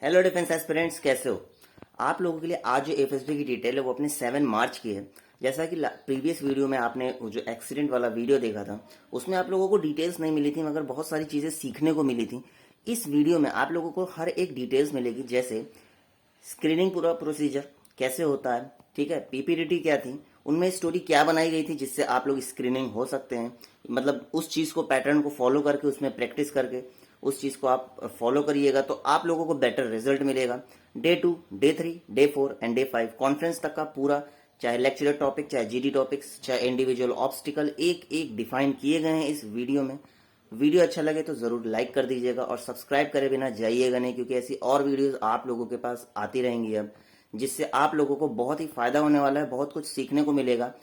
Hello defence aspirants, कैसे हो आप लोगों के लिए? आज जो एफएसबी की डिटेल है वो अपने 7 मार्च की है। जैसा कि प्रीवियस वीडियो में आपने वो जो एक्सीडेंट वाला वीडियो देखा था उसमें आप लोगों को डिटेल्स नहीं मिली थी, मगर बहुत सारी चीज़ें सीखने को मिली थी। इस वीडियो में आप लोगों को हर एक डिटेल्स मिलेगी, जैसे स्क्रीनिंग पूरा प्रोसीजर कैसे होता है, ठीक है, पीपीडीटी क्या थी, उनमें स्टोरी क्या बनाई गई थी जिससे आप लोग स्क्रीनिंग हो सकते हैं। मतलब उस चीज़ को, पैटर्न को फॉलो करके, उसमें प्रैक्टिस करके उस चीज़ को आप फॉलो करिएगा तो आप लोगों को बेटर रिजल्ट मिलेगा। Day 2, day 3, day 4 and day 5 conference तक का पूरा, चाहे लेक्चरर टॉपिक, चाहे जीडी टॉपिक्स, चाहे इंडिविजुअल ऑब्स्टिकल, एक एक डिफाइन किए गए हैं इस वीडियो में। वीडियो अच्छा लगे तो जरूर लाइक कर दीजिएगा और सब्सक्राइब करे बिना जाइएगा नहीं, क्योंकि ऐसी और वीडियोस आप लोगों के पास आती रहेंगी अब, जिससे आप लोगों को बहुत ही फायदा होने वाला है, बहुत कुछ सीखने को मिलेगा।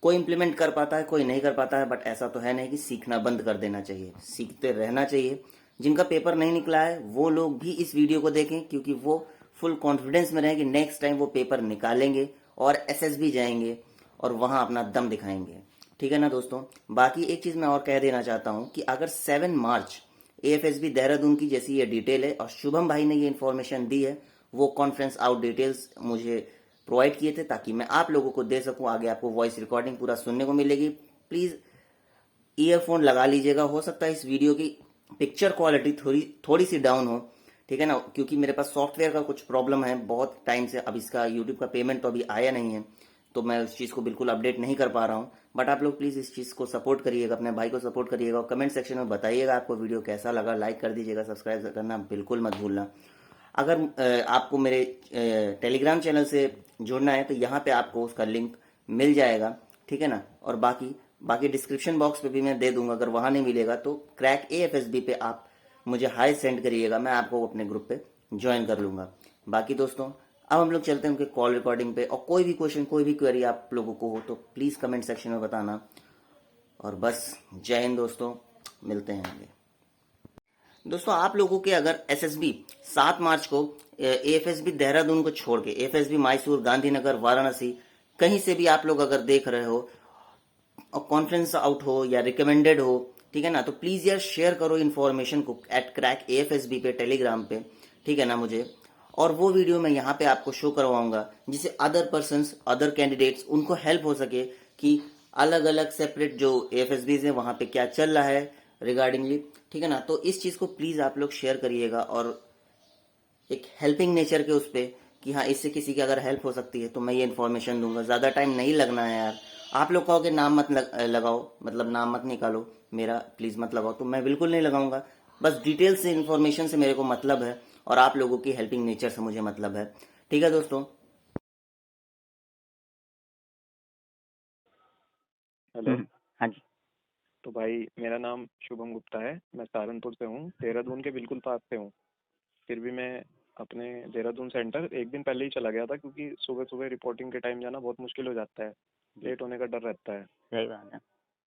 कोई इंप्लीमेंट कर पाता है, कोई नहीं कर पाता है, बट ऐसा तो है नहीं कि सीखना बंद कर देना चाहिए, सीखते रहना चाहिए। जिनका पेपर नहीं निकला है वो लोग भी इस वीडियो को देखें, क्योंकि वो फुल कॉन्फिडेंस में रहें कि नेक्स्ट टाइम वो पेपर निकालेंगे और एसएसबी जाएंगे और वहां अपना दम दिखाएंगे। ठीक है ना दोस्तों? बाकी एक चीज मैं और कह देना चाहता हूं कि अगर 7 मार्च एएफएसबी देहरादून की जैसी ये डिटेल है और शुभम भाई ने ये इन्फॉर्मेशन दी है, वो कॉन्फ्रेंस आउट डिटेल्स मुझे प्रोवाइड किए थे ताकि मैं आप लोगों को दे सकूं। आगे आपको वॉइस रिकॉर्डिंग पूरा सुनने को मिलेगी। प्लीज ईयरफोन लगा लीजिएगा। हो सकता है इस वीडियो की पिक्चर क्वालिटी थोड़ी थोड़ी सी डाउन हो, ठीक है ना, क्योंकि मेरे पास सॉफ्टवेयर का कुछ प्रॉब्लम है बहुत टाइम से। अब इसका यूट्यूब का पेमेंट तो अभी आया नहीं है, तो मैं उस चीज़ को बिल्कुल अपडेट नहीं कर पा रहा हूँ। बट आप लोग प्लीज़ इस चीज़ को सपोर्ट करिएगा, अपने भाई को सपोर्ट करिएगा और कमेंट सेक्शन में बताइएगा आपको वीडियो कैसा लगा। लाइक कर दीजिएगा, सब्सक्राइब करना बिल्कुल मत भूलना। अगर आपको मेरे टेलीग्राम चैनल से जुड़ना है तो यहाँ पे आपको उसका लिंक मिल जाएगा, ठीक है ना। और बाकी बाकी डिस्क्रिप्शन बॉक्स पे भी मैं दे दूंगा। अगर वहां नहीं मिलेगा तो क्रैक एएफएसबी पे आप मुझे हाई सेंड करिएगा, मैं आपको अपने ग्रुप पे ज्वाइन कर लूंगा। बाकी दोस्तों, अब हम लोग चलते हैं उनके कॉल रिकॉर्डिंग पे। और कोई भी क्वेश्चन, कोई भी क्वेरी आप लोगों को हो तो प्लीज कमेंट सेक्शन में बताना। और बस, जय हिंद दोस्तों, मिलते हैं आगे। दोस्तों, आप लोगों के अगर एसएसबी 7 मार्च को एएफएसबी देहरादून को छोड़ के एएफएसबी मैसूर, गांधीनगर, वाराणसी, कहीं से भी आप लोग अगर देख रहे हो और कॉन्फ्रेंस आउट हो या रिकमेंडेड हो, ठीक है ना, तो प्लीज यार शेयर करो इन्फॉर्मेशन को एट क्रैक एएफएसबी पे टेलीग्राम पे, ठीक है ना मुझे। और वो वीडियो मैं यहाँ पे आपको शो करवाऊंगा जिससे अदर पर्सन्स, अदर कैंडिडेट्स, उनको हेल्प हो सके कि अलग अलग सेपरेट जो एएफएसबी है वहाँ पे क्या चल रहा है रिगार्डिंगली, ठीक है ना। तो इस चीज़ को प्लीज़ आप लोग शेयर करिएगा और एक हेल्पिंग नेचर के उस पे कि हाँ, इससे किसी की अगर हेल्प हो सकती है तो मैं ये इन्फॉर्मेशन दूंगा। ज़्यादा टाइम नहीं लगना है यार। आप लोग कहोगे नाम मत लगाओ, मतलब नाम मत निकालो मेरा, प्लीज़ मत लगाओ, तो मैं बिल्कुल नहीं लगाऊंगा। बस डिटेल से, इन्फॉर्मेशन से मेरे को मतलब है और आप लोगों की हेल्पिंग नेचर से मुझे मतलब है। ठीक है दोस्तों? हेलो। हाँ जी। तो भाई मेरा नाम शुभम गुप्ता है। मैं सहारनपुर से हूँ, देहरादून के बिल्कुल पास से हूँ। फिर भी मैं अपने देहरादून सेंटर एक दिन पहले ही चला गया था, क्योंकि सुबह सुबह रिपोर्टिंग के टाइम जाना बहुत मुश्किल हो जाता है, जी, लेट होने का डर रहता है। सही बात है।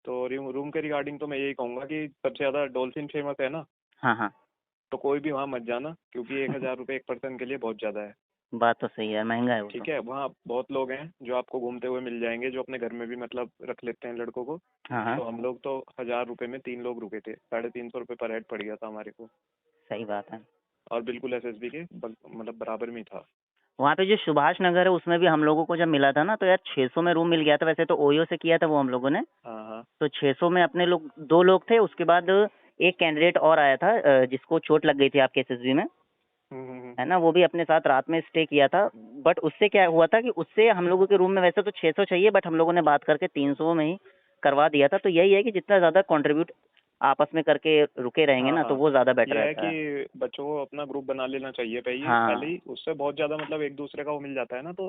तो रूम के रिगार्डिंग तो मैं यही कहूँगा कि सबसे ज़्यादा डॉल्फिन फेमस है ना, हाँ हाँ। तो कोई भी वहाँ मत जाना, क्योंकि 1,000 रुपये एक पर्सन के लिए बहुत ज़्यादा है। बात तो सही है, महंगा है वो तो। ठीक है, वहाँ बहुत लोग हैं जो आपको घूमते हुए मिल जाएंगे, जो अपने घर में भी मतलब रख लेते हैं लड़कों को। हाँ हाँ। तो हम लोग तो 1,000 रुपये में 3 लोग रुके थे, 350 रुपये पर हेड पड़ गया था हमारे को। सही बात है। और बिल्कुल एसएसबी के मतलब बराबर में ही था। वहाँ पे जो सुभाष नगर है उसमें भी हम लोगों को जब मिला था ना, तो यार 600 में रूम मिल गया था। वैसे तो ओयो से किया था वो हम लोगों ने, हाँ हाँ। तो 600 में अपने लोग 2 लोग थे। उसके बाद एक कैंडिडेट और आया था जिसको चोट लग गई थी आपके एसएसबी में, है ना, वो भी अपने साथ रात में स्टे किया था। बट उससे क्या हुआ था कि उससे हम लोगों के रूम में वैसे तो 600 चाहिए, बट हम लोगों ने बात करके 300 में ही करवा दिया था। तो यही है कि जितना ज़्यादा कंट्रीब्यूट आपस में करके रुके रहेंगे हाँ ना, तो हाँ। वो ज़्यादा बेटर ये है रहता है। कि बच्चों को अपना ग्रुप बना लेना चाहिए पहले हाँ ही, उससे बहुत ज़्यादा मतलब एक दूसरे का वो मिल जाता है ना, तो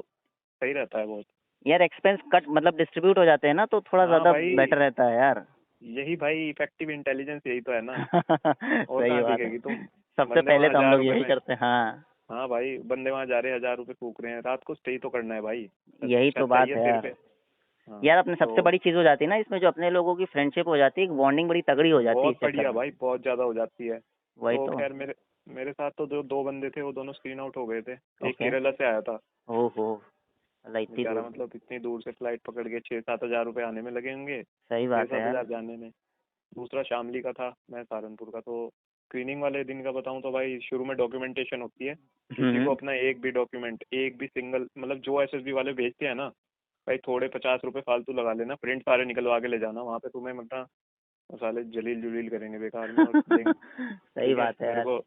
सही रहता है बहुत। यार, एक्सपेंस कट मतलब डिस्ट्रीब्यूट हो जाते हैं ना, तो थोड़ा हाँ ज़्यादा भाई, बेटर रहता है यार। यही भाई इफेक्टिव इंटेलिजेंस यही तो है ना। और सही कहाँ बात है। दिखेगी तुम? सबसे बंदे पहले वहाँ तो हम हजार लोग रुपए यही में। करते हैं। हाँ, हाँ भाई, बंदे वहाँ जा रहे हैं, 1,000 रुपये फूक रहे हैं, रात को स्टे तो करना है भाई। यही तो बात चाहिए है सिर यार। पे। हाँ। यार, अपने सबसे तो बड़ी चीज़ हो जाती है ना इसमें, जो अपने लोगों की फ्रेंडशिप हो जाती है, एक बॉन्डिंग बड़ी तगड़ी हो जाती है बहुत इस चक्कर बढ़िया में। भाई, बहुत ज़्यादा हो जाती है। वही तो तो। खैर मेरे मेरे साथ तो जो दो बंदे थे वो दोनों स्क्रीन आउट हो गए थे। एक ओके। केरला से आया था। ओहो, अल्लाह, इतनी बेचारा दूर। मतलब इतनी दूर से फ्लाइट पकड़ के 6-7 हज़ार रुपये आने में लगे होंगे, सही छः बात है सात यार। हज़ार जाने में। दूसरा शामली का था, मैं सहारनपुर का। तो स्क्रीनिंग वाले दिन का बताऊं तो भाई शुरू में डॉक्यूमेंटेशन होती है, किसी हम्म। को अपना एक भी डॉक्यूमेंट, एक भी सिंगल, मतलब जो एसएसबी वाले भेजते हैं ना भाई, थोड़े 50 रुपए फालतू लगा लेना, प्रिंट सारे निकलवा के ले जाना, वहाँ पे तुम्हें मतलब साले जलील जुलील करेंगे बेकार में और देंगे। सही ठीक है, बात है मेरे यार। को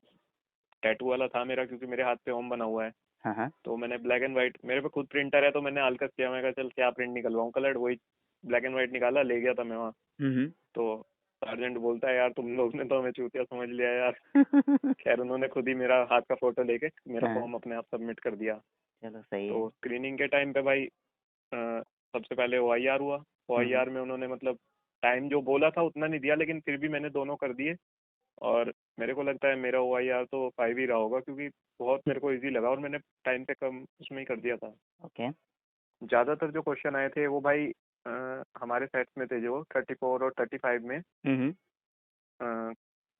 टैटू वाला था मेरा, क्योंकि मेरे हाथ पे ओम बना हुआ है, हाँ हाँ। तो मैंने ब्लैक एंड व्हाइट, मेरे पे खुद प्रिंटर है, तो मैंने हल्का किया, मैं कहा चल क्या प्रिंट निकलवाऊँ, कलर वही ब्लैक एंड व्हाइट निकाला, ले गया था मैं वहाँ। हम्म। तो सार्जेंट बोलता है यार तुम लोग ने तो हमें चूतिया समझ लिया यार। खैर उन्होंने खुद ही मेरा हाथ का फोटो लेके मेरा हाँ, फॉर्म अपने आप सबमिट कर दिया। चलो सही है। तो स्क्रीनिंग के टाइम पे भाई सबसे पहले OIR हुआ। हम्म। OIR में उन्होंने मतलब टाइम जो बोला था उतना नहीं दिया, लेकिन फिर भी मैंने दोनों कर दिए, और मेरे को लगता है मेरा OIR तो 5 ही रहा होगा, क्योंकि बहुत मेरे को इजी लगा और मैंने टाइम पे कम उसमें ही कर दिया था। ओके। ज़्यादातर जो क्वेश्चन आए थे वो भाई हमारे सेट्स में थे, जो 34 और 35 में हम्म।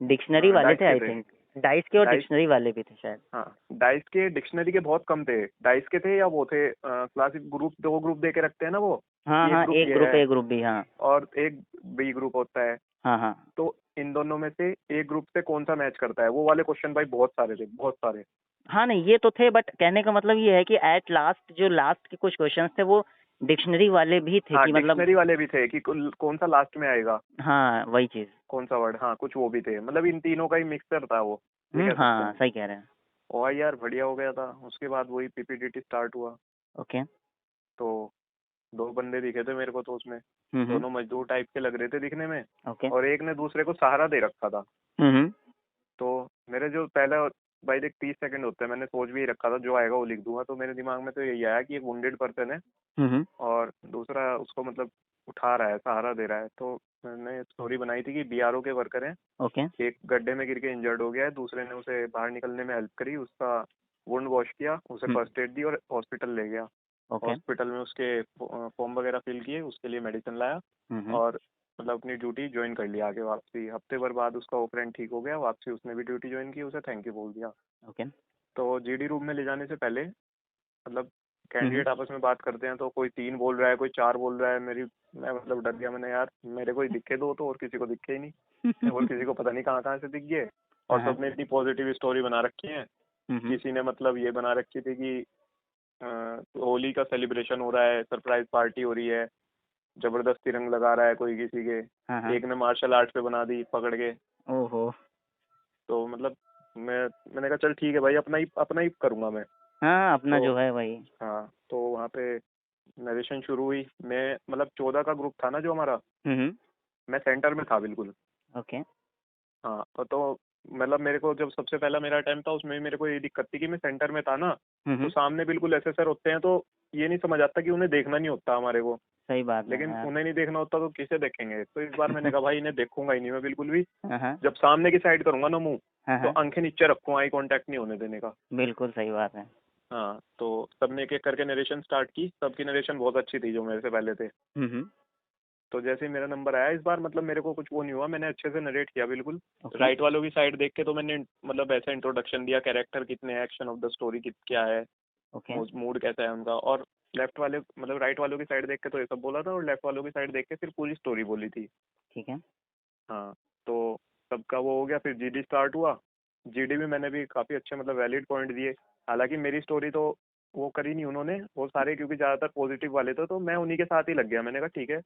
डिक्शनरी वाले डाइस थे के आई थे। थिंक। डाइस के और डाइस, डिक्शनरी वाले भी थे शायद। हाँ डाइस के, डिक्शनरी के बहुत कम थे। डाइस के थे या वो थे क्लासिक ग्रुप, दो ग्रुप दे के रखते हैं ना वो, हाँ कि एक हाँ, ग्रुप एक ये ग्रुप है ए ग्रुप बी, हाँ। और एक बी ग्रुप होता है। हाँ हाँ। तो इन दोनों में से एक ग्रुप से कौन सा मैच करता है, वो वाले क्वेश्चन भाई बहुत सारे थे, बहुत सारे। हाँ नहीं, ये तो थे, बट कहने का मतलब ये है कि एट लास्ट जो लास्ट के कुछ क्वेश्चंस थे वो डिक्शनरी वाले भी थे हाँ कि मतलब। डिक्शनरी वाले भी थे कि कौन सा लास्ट में आएगा, हाँ वही चीज। कौन सा वर्ड, हाँ कुछ वो भी थे, मतलब इन तीनों का ही मिक्सचर था वो, ये कह सकते हाँ हैं। सही कह रहे हैं। OIR बढ़िया हो गया था। उसके बाद वही PPDT स्टार्ट हुआ। ओके। तो दो बंदे दिखे थे मेरे को तो उसमें, हम्म। दोनों मजदूर टाइप के लग रहे थे दिखने में, ओके। और एक ने दूसरे को सहारा दे रखा था। हम्म। तो मेरे जो पहला, भाई देख 30 सेकंड होते हैं, मैंने सोच भी रखा था जो आएगा वो लिख दूंगा, तो मेरे दिमाग में तो यही आया कि एक वुंडेड पर्सन है हम्म। और दूसरा उसको मतलब उठा रहा है, सहारा दे रहा है। तो मैंने स्टोरी बनाई थी कि BRO के वर्कर हैं, ओके। एक गड्ढे में गिर के इंजर्ड हो गया है, दूसरे ने उसे बाहर निकलने में हेल्प करी, उसका वुंड वॉश किया, उसे फर्स्ट एड दी और हॉस्पिटल ले गया। ओके। हॉस्पिटल में उसके फॉर्म वगैरह फिल किए, उसके लिए मेडिसिन लाया, हम्म। और मतलब अपनी ड्यूटी ज्वाइन कर लिया। आगे वापसी हफ्ते भर बाद उसका ऑपरेंट ठीक हो गया, वापसी उसने भी ड्यूटी ज्वाइन की, उसे थैंक यू बोल दिया। ओके। तो GD रूम में ले जाने से पहले मतलब हम्म। कैंडिडेट आपस में बात करते हैं, तो कोई 3 बोल रहा है, कोई 4 बोल रहा है, मैं मतलब डर गया। मैंने यार मेरे को ही दिखे दो तो, और किसी को दिखे ही नहीं, और किसी को पता नहीं कहाँ कहाँ से दिख गए, और हाँ। सबने इतनी पॉजिटिव स्टोरी बना रखी है। किसी ने मतलब ये बना रखी थी कि होली का सेलिब्रेशन हो रहा है, सरप्राइज पार्टी हो रही है, जबरदस्ती रंग लगा रहा है कोई किसी के। हाँ। एक ने मार्शल आर्ट पे बना दी पकड़ के। ओहो। तो मतलब मैंने कहा चल ठीक है भाई, अपना ही करूंगा मैं। हाँ, अपना तो जो है वही। हाँ, तो वहाँ पे नरेशन शुरू हुई। मैं मतलब 14 का ग्रुप था ना जो हमारा, हम्म। मैं सेंटर में था बिल्कुल। ओके। हाँ तो मतलब मेरे को जब सबसे पहला मेरा टाइम था उसमें मेरे को ये दिक्कत थी कि मैं सेंटर में था ना, तो सामने बिल्कुल SSR होते हैं, तो ये नहीं समझ आता कि उन्हें देखना नहीं होता हमारे को। सही बात है लेकिन यार। उन्हें नहीं देखना होता तो किसे देखेंगे, तो इस बार मैंने कहा भाई इन्हें देखूंगा ही नहीं मैं बिल्कुल भी। हाँ जब सामने की साइड करूंगा ना मुंह, तो हाँ। आंखें नीचे रखूँ, आई कांटेक्ट नहीं होने देने का। बिल्कुल सही बात है। हाँ, तो सबने एक एक करके नरेशन स्टार्ट की, सबकी नरेशन बहुत अच्छी थी जो मेरे से पहले थे। हम्म। तो जैसे ही मेरा नंबर आया इस बार, मतलब मेरे को कुछ वो नहीं हुआ, मैंने अच्छे से नरेट किया बिल्कुल। ओके। राइट वालों की साइड देख के तो मैंने मतलब ऐसा इंट्रोडक्शन दिया, कैरेक्टर कितने हैं, एक्शन ऑफ द स्टोरी क्या है, ओके। मूड कैसा है उनका। और लेफ्ट वाले मतलब राइट वालों की साइड देख के तो ये सब बोला था, और लेफ्ट वालों की साइड देख के फिर पूरी स्टोरी बोली थी। ठीक है। हाँ, तो सबका वो हो गया, फिर GD स्टार्ट हुआ। GD में मैंने भी काफ़ी अच्छे मतलब वैलिड पॉइंट दिए। हालांकि मेरी स्टोरी तो वो करी नहीं उन्होंने, वो सारे क्योंकि ज़्यादातर पॉजिटिव वाले थे, तो मैं उन्हीं के साथ ही लग गया। मैंने कहा ठीक है,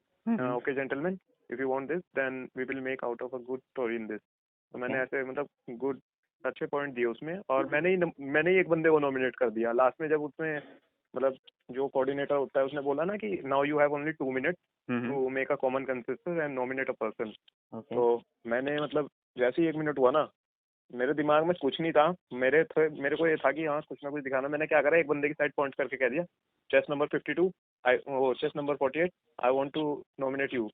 okay gentleman, if you want this then we will make out of a good story in this. तो मैंने ऐसे मतलब गुड अच्छे पॉइंट दिए उसमें, और मैंने ही एक बंदे को नॉमिनेट कर दिया लास्ट में, जब उसमें मतलब जो कोऑर्डिनेटर होता है उसने बोला ना कि now you have only 2 minute to make a common consensus and nominate a person. Okay. तो मैंने मतलब जैसे ही 1 मिनट हुआ ना, मेरे दिमाग में कुछ नहीं था, मेरे को ये था कि हाँ कुछ ना कुछ दिखाना। मैंने क्या करा, एक बंदे की साइड पॉइंट करके कह दिया chest number 52, chest number 48, I want to nominate you.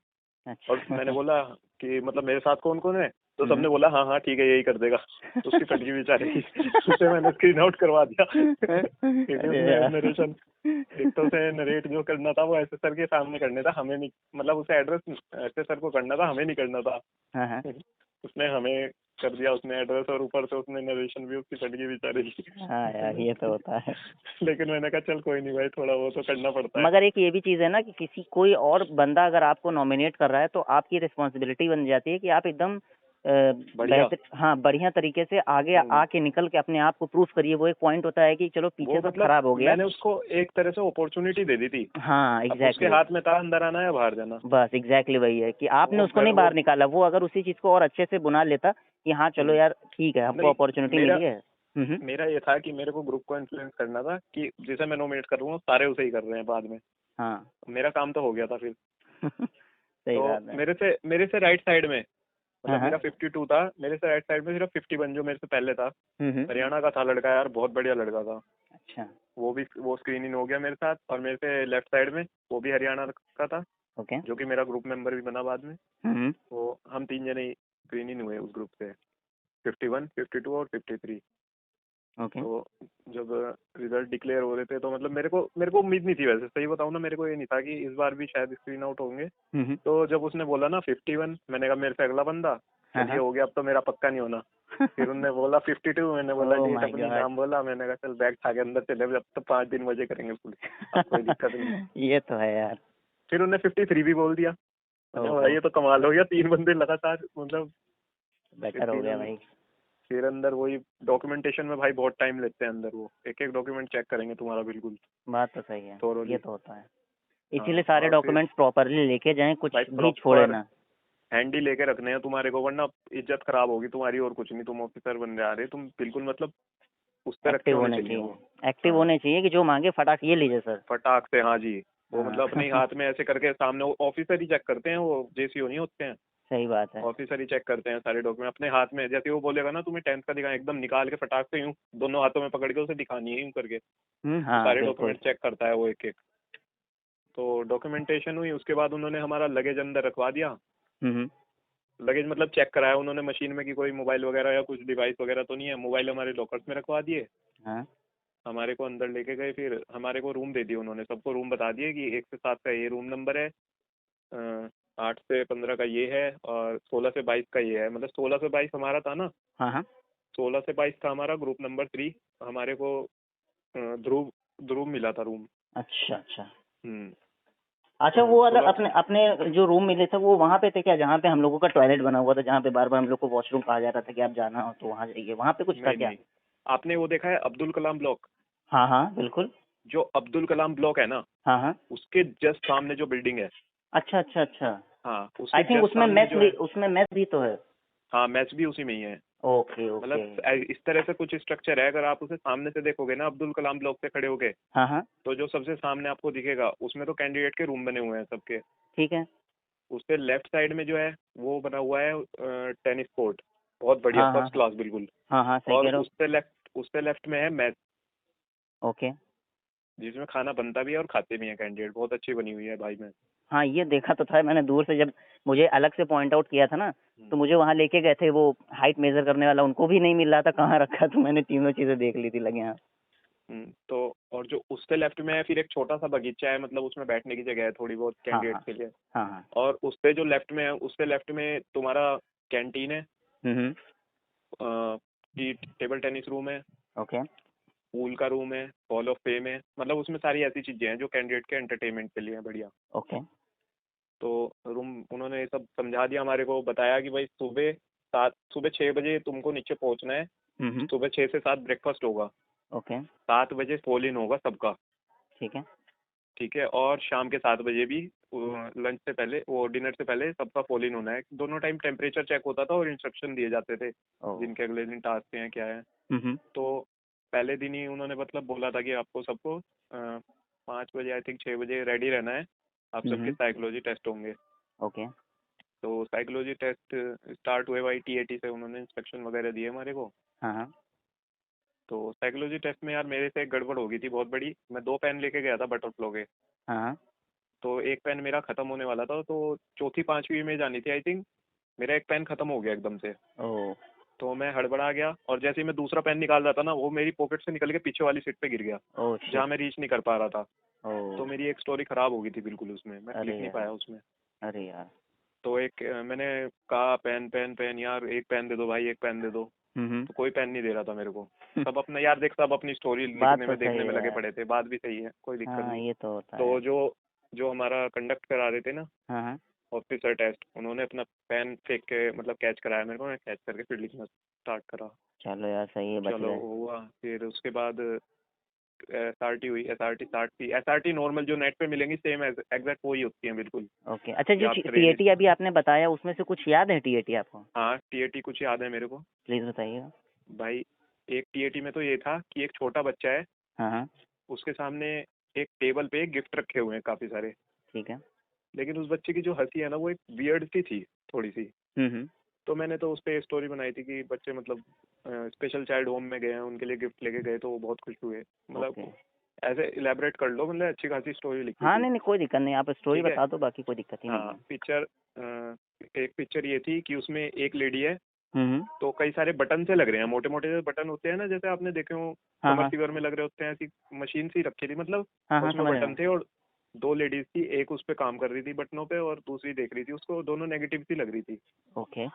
और मैंने अच्छा। बोला कि मतलब मेरे साथ कौन कौन है, तो सबने बोला हाँ हाँ ठीक है यही कर देगा। तो उसकी फटकी बेचारे की उसे मैंने स्क्रीन आउट करवा दिया क्योंकि अरे उसमें यार। नरेशन, एक तो उसे नरेट जो करना था वो SSR के सामने करने था, हमें नहीं, मतलब उसे एड्रेस SSR को करना था, हमें नहीं करना था। हाँ। उसने हमें कर दिया, उसने एड्रेस, और ऊपर से उसने नरेशन भी उसकी फट गई बेचारे की। हाँ यार, ये तो होता है। लेकिन मैंने कहा चल कोई नहीं भाई, थोड़ा वो तो करना पड़ता है। मगर एक ये भी चीज़ है ना कि किसी कोई और बंदा अगर आपको नॉमिनेट कर रहा है तो आपकी रिस्पॉन्सिबिलिटी बन जाती है कि आप एकदम बढ़िया। हाँ बढ़िया तरीके से आगे आके निकल के अपने आप को प्रूफ करिए। वो एक पॉइंट होता है कि चलो पीछे वो सब मतलब खराब हो गया। मैंने उसको एक तरह से अपॉर्चुनिटी दे दी थी। हाँ अब उसके एग्जैक्टली, हाथ में था अंदर आना या बाहर जाना। बस एग्जैक्टली वही है कि आपने वो उसको नहीं बाहर वो निकाला, वो अगर उसी चीज को और अच्छे से बुना लेता कि हाँ चलो यार ठीक है हमको नहीं, अपॉर्चुनिटी मेरा मिली है। मेरा ये था कि मेरे को ग्रुप को इन्फ्लुएंस करना था कि जिसे मैं नॉमिनेट कर रहा हूँ सारे उसे ही कर रहे हैं बाद में। हाँ मेरा काम तो हो गया था फिर। सही तो बात है। मेरे से राइट साइड में, हाँ मतलब हाँ। मेरा 52 था, मेरे से राइट साइड में सिर्फ 51 जो मेरे से पहले था, हम्म। हरियाणा का था लड़का यार, बहुत बढ़िया लड़का था। अच्छा। वो स्क्रीन इन हो गया मेरे साथ। और मेरे से लेफ्ट साइड में वो भी हरियाणा का था, ओके। जो कि मेरा ग्रुप मेंबर भी बना बाद में। हम्म। तो हम 3 जने ही स्क्रीन इन हुए उस ग्रुप से, 51, 52 और 53। ओके। तो जब रिजल्ट डिक्लेयर हो रहे थे तो मतलब मेरे को उम्मीद नहीं थी, वैसे सही बताऊं ना, मेरे को ये नहीं था कि इस बार भी शायद स्क्रीन आउट होंगे। तो जब उसने बोला ना 51, मैंने कहा मेरे से अगला बंदा, हाँ, चलिए हाँ। हो गया, अब तो मेरा पक्का नहीं होना। फिर उन्होंने बोला 52, मैंने बोला Oh डेट my अपनी, God. नाम बोला, मैंने कहा चल बैग खा के अंदर चले, अब तो 5 दिन मजे करेंगे फुल, अब कोई दिक्कत नहीं। ये तो है यार। फिर उन्होंने 53 भी बोल दिया। मैंने ओहो, भाई ये तो कमाल हो गया, 3 बंदे लगातार, मतलब फिर बेटर हो गया तीनों। भाई। फिर अंदर वही डॉक्यूमेंटेशन में भाई बहुत टाइम लेते हैं अंदर, वो एक एक डॉक्यूमेंट चेक करेंगे तुम्हारा बिल्कुल बात तो सही है, थोरोली। ये तो होता है। हाँ, इसीलिए सारे और फिर डॉक्यूमेंट्स प्रॉपरली लेके जाएं, कुछ भाई भी छोड़े प्रॉपर ना। हैंडी लेके रखने हैं तुम्हारे को, वरना इज्जत खराब होगी तुम्हारी और कुछ नहीं। तुम ऑफिसर बन जा रहे, तुम बिल्कुल मतलब उस पे रखे एक्टिव होने होने चाहिए वो। चाहिए, एक्टिव हाँ, होने चाहिए कि जो मांगे फटाक ये लीजिए सर। फटाक से, हाँ जी। वो हाँ मतलब अपने ही हाथ में ऐसे करके सामने, ऑफिसर ही चेक करते हैं, वो जेसीओ नहीं होते हैं, सही बात है। ऑफिसर ही चेक करते हैं सारे डॉक्यूमेंट अपने हाथ में। जैसे वो बोलेगा ना तुम्हें 10th का दिखा, एकदम निकाल के फटाक से यूं दोनों हाथों में पकड़ के उसे दिखानी है यूं करके। तो हाँ सारे बिल्कुल। डॉक्यूमेंट चेक करता है वो एक एक। तो डॉक्यूमेंटेशन हुई, उसके बाद उन्होंने हमारा लगेज अंदर रखवा दिया। हम्म। लगेज मतलब चेक कराया उन्होंने मशीन में कि कोई मोबाइल वगैरह या कुछ डिवाइस वगैरह तो नहीं है। मोबाइल हमारे लॉकर्स में रखवा दिए, हाँ हमारे को अंदर लेके गए। फिर हमारे को रूम दे दिए उन्होंने, सबको रूम बता दिए कि 1 से 7 का ये रूम नंबर है, 8 से 15 का ये है, और 16 से 22 का ये है। मतलब 16 से 22 हमारा था ना, हाँ। हाँ 16 से 22 था हमारा ग्रुप नंबर 3। हमारे को ध्रुव ध्रुव मिला था रूम। अच्छा अच्छा। हम्म। अच्छा वो अगर 16। अपने अपने जो रूम मिले थे वो वहाँ पे थे क्या, जहाँ पे हम लोगों का टॉयलेट बना हुआ था, जहाँ पे बार बार हम लोग को वॉशरूम कहा जा रहा था कि आप जाना हो तो वहाँ जाइए, वहाँ पे कुछ था नहीं क्या? नहीं, आपने वो देखा है अब्दुल कलाम ब्लॉक? हाँ हाँ बिल्कुल। जो अब्दुल कलाम ब्लॉक है ना, हाँ हाँ। उसके जस्ट सामने जो बिल्डिंग है, अच्छा अच्छा अच्छा। हाँ उसके आई थिंक जस्ट सामने जो है, उसमें मेस भी तो है। हाँ मैच भी उसी में ही है। Okay okay. मतलब इस तरह से कुछ स्ट्रक्चर है, अगर आप उसे सामने से देखोगे ना अब्दुल कलाम ब्लॉक से खड़े होके, हाँ हाँ तो जो सबसे सामने आपको दिखेगा उसमें तो कैंडिडेट के रूम बने हुए हैं सबके। ठीक है। उससे लेफ्ट साइड में जो है वो बना हुआ है टेनिस कोर्ट, बहुत बढ़िया हाँ हाँ फर्स्ट क्लास बिल्कुल। हाँ हाँ सही और कह रहे उससे लेफ्ट में है मैच, हो। ओके। जिसमें खाना बनता भी है और खाते भी हैं कैंडिडेट। बहुत अच्छी बनी हुई है भाई मैं। हाँ ये देखा तो था मैंने दूर से, जब मुझे अलग से पॉइंट आउट किया था ना तो हम्म। मुझे वहाँ लेके गए थे, वो हाइट मेजर करने वाला उनको भी नहीं मिल रहा था कहाँ रखा, तो मैंने तीनों चीजें देख ली थी लगे। हाँ तो और जो उससे लेफ्ट में है फिर एक छोटा सा बगीचा है, मतलब उसमें बैठने की जगह है थोड़ी बहुत हाँ कैंडिडेट हाँ के लिए। हाँ हाँ। और उससे जो लेफ्ट में है, उससे लेफ्ट में तुम्हारा कैंटीन है, हम्म। टेबल टेनिस रूम है, ओके पूल का रूम है, हॉल ऑफ फेम है। मतलब उसमें सारी ऐसी चीजें हैं जो कैंडिडेट के एंटरटेनमेंट के लिए हैं, बढ़िया। ओके। तो रूम उन्होंने ये सब समझा दिया हमारे को, बताया कि भाई सुबह 6 बजे तुमको नीचे पहुंचना है। हम्म। सुबह 6 से 7 ब्रेकफास्ट होगा, ओके 7 बजे फॉल इन होगा सबका, ठीक है। ठीक है। और शाम के 7 बजे भी लंच से पहले, वो डिनर से पहले सबका फॉल इन होना है। दोनों टाइम टेम्परेचर चेक होता था और इंस्ट्रक्शन दिए जाते थे ओ जिनके अगले दिन टास्क हैं क्या है। हम्म। तो पहले दिन ही उन्होंने मतलब बोला था कि आपको सबको 5 बजे आई थिंक 6 बजे रेडी रहना है, आप सबके साइकोलॉजी टेस्ट होंगे। ओके। तो साइकोलॉजी टेस्ट स्टार्ट हुए भाई, टीएटी से उन्होंने इंस्ट्रक्शन वगैरह दिए हमारे को। हाँ हाँ तो साइकोलॉजी टेस्ट में यार मेरे से एक गड़बड़ हो गई थी बहुत बड़ी। मैं 2 पेन लेके गया था बटरफ्लो के, हाँ तो एक पेन मेरा खत्म होने वाला था, तो चौथी पांचवी में जानी थी आई थिंक, मेरा एक पेन खत्म हो गया एकदम से। ओ तो मैं हड़बड़ा गया, और जैसे ही मैं दूसरा पेन निकाल रहा था ना, वो मेरी पॉकेट से निकल के पीछे वाली सीट पे गिर गया, ओ जहाँ शिट। मैं रीच नहीं कर पा रहा था। ओ तो मेरी एक स्टोरी खराब हो गई थी बिल्कुल उसमें, मैं अरे लिख नहीं यार, पाया उसमें। अरे यार। तो एक मैंने कहा पेन पेन पेन यार, एक पेन दे दो भाई, एक पेन दे दो। हम्म। तो कोई पेन नहीं दे रहा था मेरे को। सब अपना यार देख, सब अपनी स्टोरी बात लिखने तो में सही देखने में है लगे यार। पड़े थे। बात भी सही है, कोई दिक्कत हाँ नहीं। ये तो होता है तो यार। जो जो हमारा कंडक्ट करा रहे थे ना, हाँ हाँ ऑफिसर टेस्ट, उन्होंने अपना पेन फेंक के मतलब कैच कराया मेरे को, मैं कैच करके फिर लिखना स्टार्ट करा। चलो यार सही है, बच चलो गए। हुआ, फिर उसके बाद SRT हुई। SRT नॉर्मल जो नेट पे मिलेंगी सेम एग्जैक्ट वही होती है बिल्कुल। ओके, अच्छा कि जो आप ट्रेन, TAT अभी आपने बताया उसमें से कुछ याद है TAT आपको? हाँ TAT कुछ याद है मेरे को प्लीज बताइएगा। भाई। एक TAT में तो ये था कि एक छोटा बच्चा है, हाँ हाँ उसके सामने एक टेबल पे गिफ्ट रखे हुए हैं काफी सारे, ठीक है। लेकिन उस बच्चे की जो हंसी है ना वो एक वियर्ड सी थी थोड़ी सी। हम्म। तो मैंने तो उस पर स्टोरी बनाई थी कि बच्चे मतलब स्पेशल चाइल्ड होम में गए हैं, उनके लिए गिफ्ट लेके गए तो वो बहुत खुश हुए, ओके। मतलब ऐसे इलेबरेट कर लो, मतलब अच्छी खासी स्टोरी लिखी हाँ थी। नहीं नहीं कोई दिक्कत नहीं, आप स्टोरी ठीक है। बता दो, बाकी कोई दिक्कत ही नहीं हाँ है। पिक्चर, एक पिक्चर ये थी कि उसमें एक लेडी है, हम्म। तो कई सारे बटन से लग रहे हैं, मोटे मोटे जो बटन होते हैं ना, जैसे आपने देखे हो हाँ समर हाँ सीवर में लग रहे होते हैं, ऐसी मशीन सी रखी थी मतलब। हाँ हाँ उसमें समझ रहा बटन हूँ। थे और दो लेडीज थी, एक उस पे काम कर रही थी बटनों पे और दूसरी देख रही थी उसको, दोनों नेगेटिव सी लग रही थी। ओके।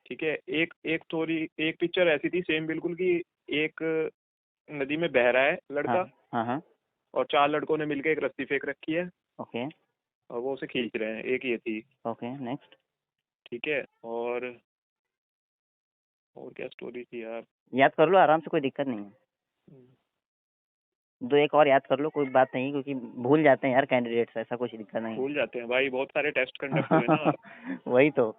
ठीक है। एक एक स्टोरी, एक पिक्चर ऐसी थी सेम बिल्कुल कि एक नदी में बह रहा है हाँ लड़का हाँ हाँ और चार लड़कों ने मिलकर एक रस्सी फेंक रखी है ओके और वो उसे खींच रहे हैं, एक ये थी। Okay next. ठीक है। और क्या स्टोरी थी यार। याद कर लो आराम से, कोई दिक्कत नहीं है। दो एक और याद कर लो, कोई बात नहीं, क्योंकि भूल जाते हैं यार कैंडिडेट्स, ऐसा कुछ दिक्कत नहीं भूल जाते हैं भाई, बहुत सारे टेस्ट कंडक्ट हुए ना। है। वही तो।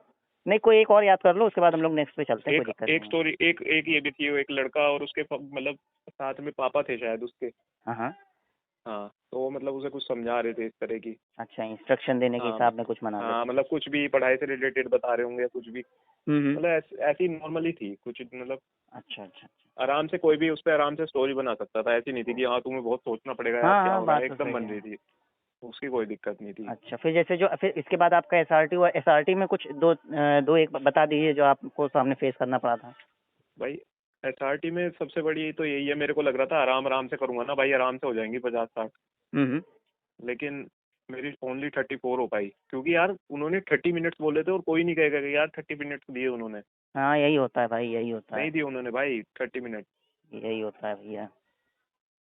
नहीं कोई एक और याद कर लो, उसके बाद हम लोग नेक्स्ट पे चलते हैं, कोई एक दिक्कत एक नहीं है। स्टोरी, एक एक ये भी थी, वो एक लड़का और उसके मतलब साथ में पापा थे शायद उसके। हाँ हाँ। हाँ तो वो मतलब उसे कुछ समझा रहे थे इस तरह की। अच्छा, इंस्ट्रक्शन देने के हाँ हिसाब में कुछ मना रहे हाँ थे। मतलब कुछ भी पढ़ाई से रिलेटेड बता रहे होंगे, कुछ भी हम्म। मतलब ऐसी नॉर्मली थी कुछ, मतलब अच्छा अच्छा आराम से कोई भी उस पर आराम से स्टोरी बना सकता था, ऐसी नहीं थी कि हाँ तुम्हें बहुत सोचना पड़ेगा यार हाँ क्या हाँ हो रहा बात है, तो एकदम सही बन है। रही थी, उसकी कोई दिक्कत नहीं थी। अच्छा फिर जैसे जो फिर इसके बाद आपका SRT हुआ, SRT में कुछ दो एक बता दीजिए जो आपको सामने फेस करना पड़ा था। भाई SRT में सबसे बड़ी तो यही है, मेरे को लग रहा था आराम आराम से करूंगा ना भाई, आराम से हो जाएंगी 50-60, हम्म। लेकिन मेरी ओनली 34 हो पाई, क्योंकि यार उन्होंने 30 मिनट्स बोले थे और कोई नहीं कहेगा कि यार 30 मिनट्स दिए उन्होंने, हाँ यही होता है भाई, यही होता नहीं है। दिए उन्होंने भाई 30 मिनट। यही होता है भैया,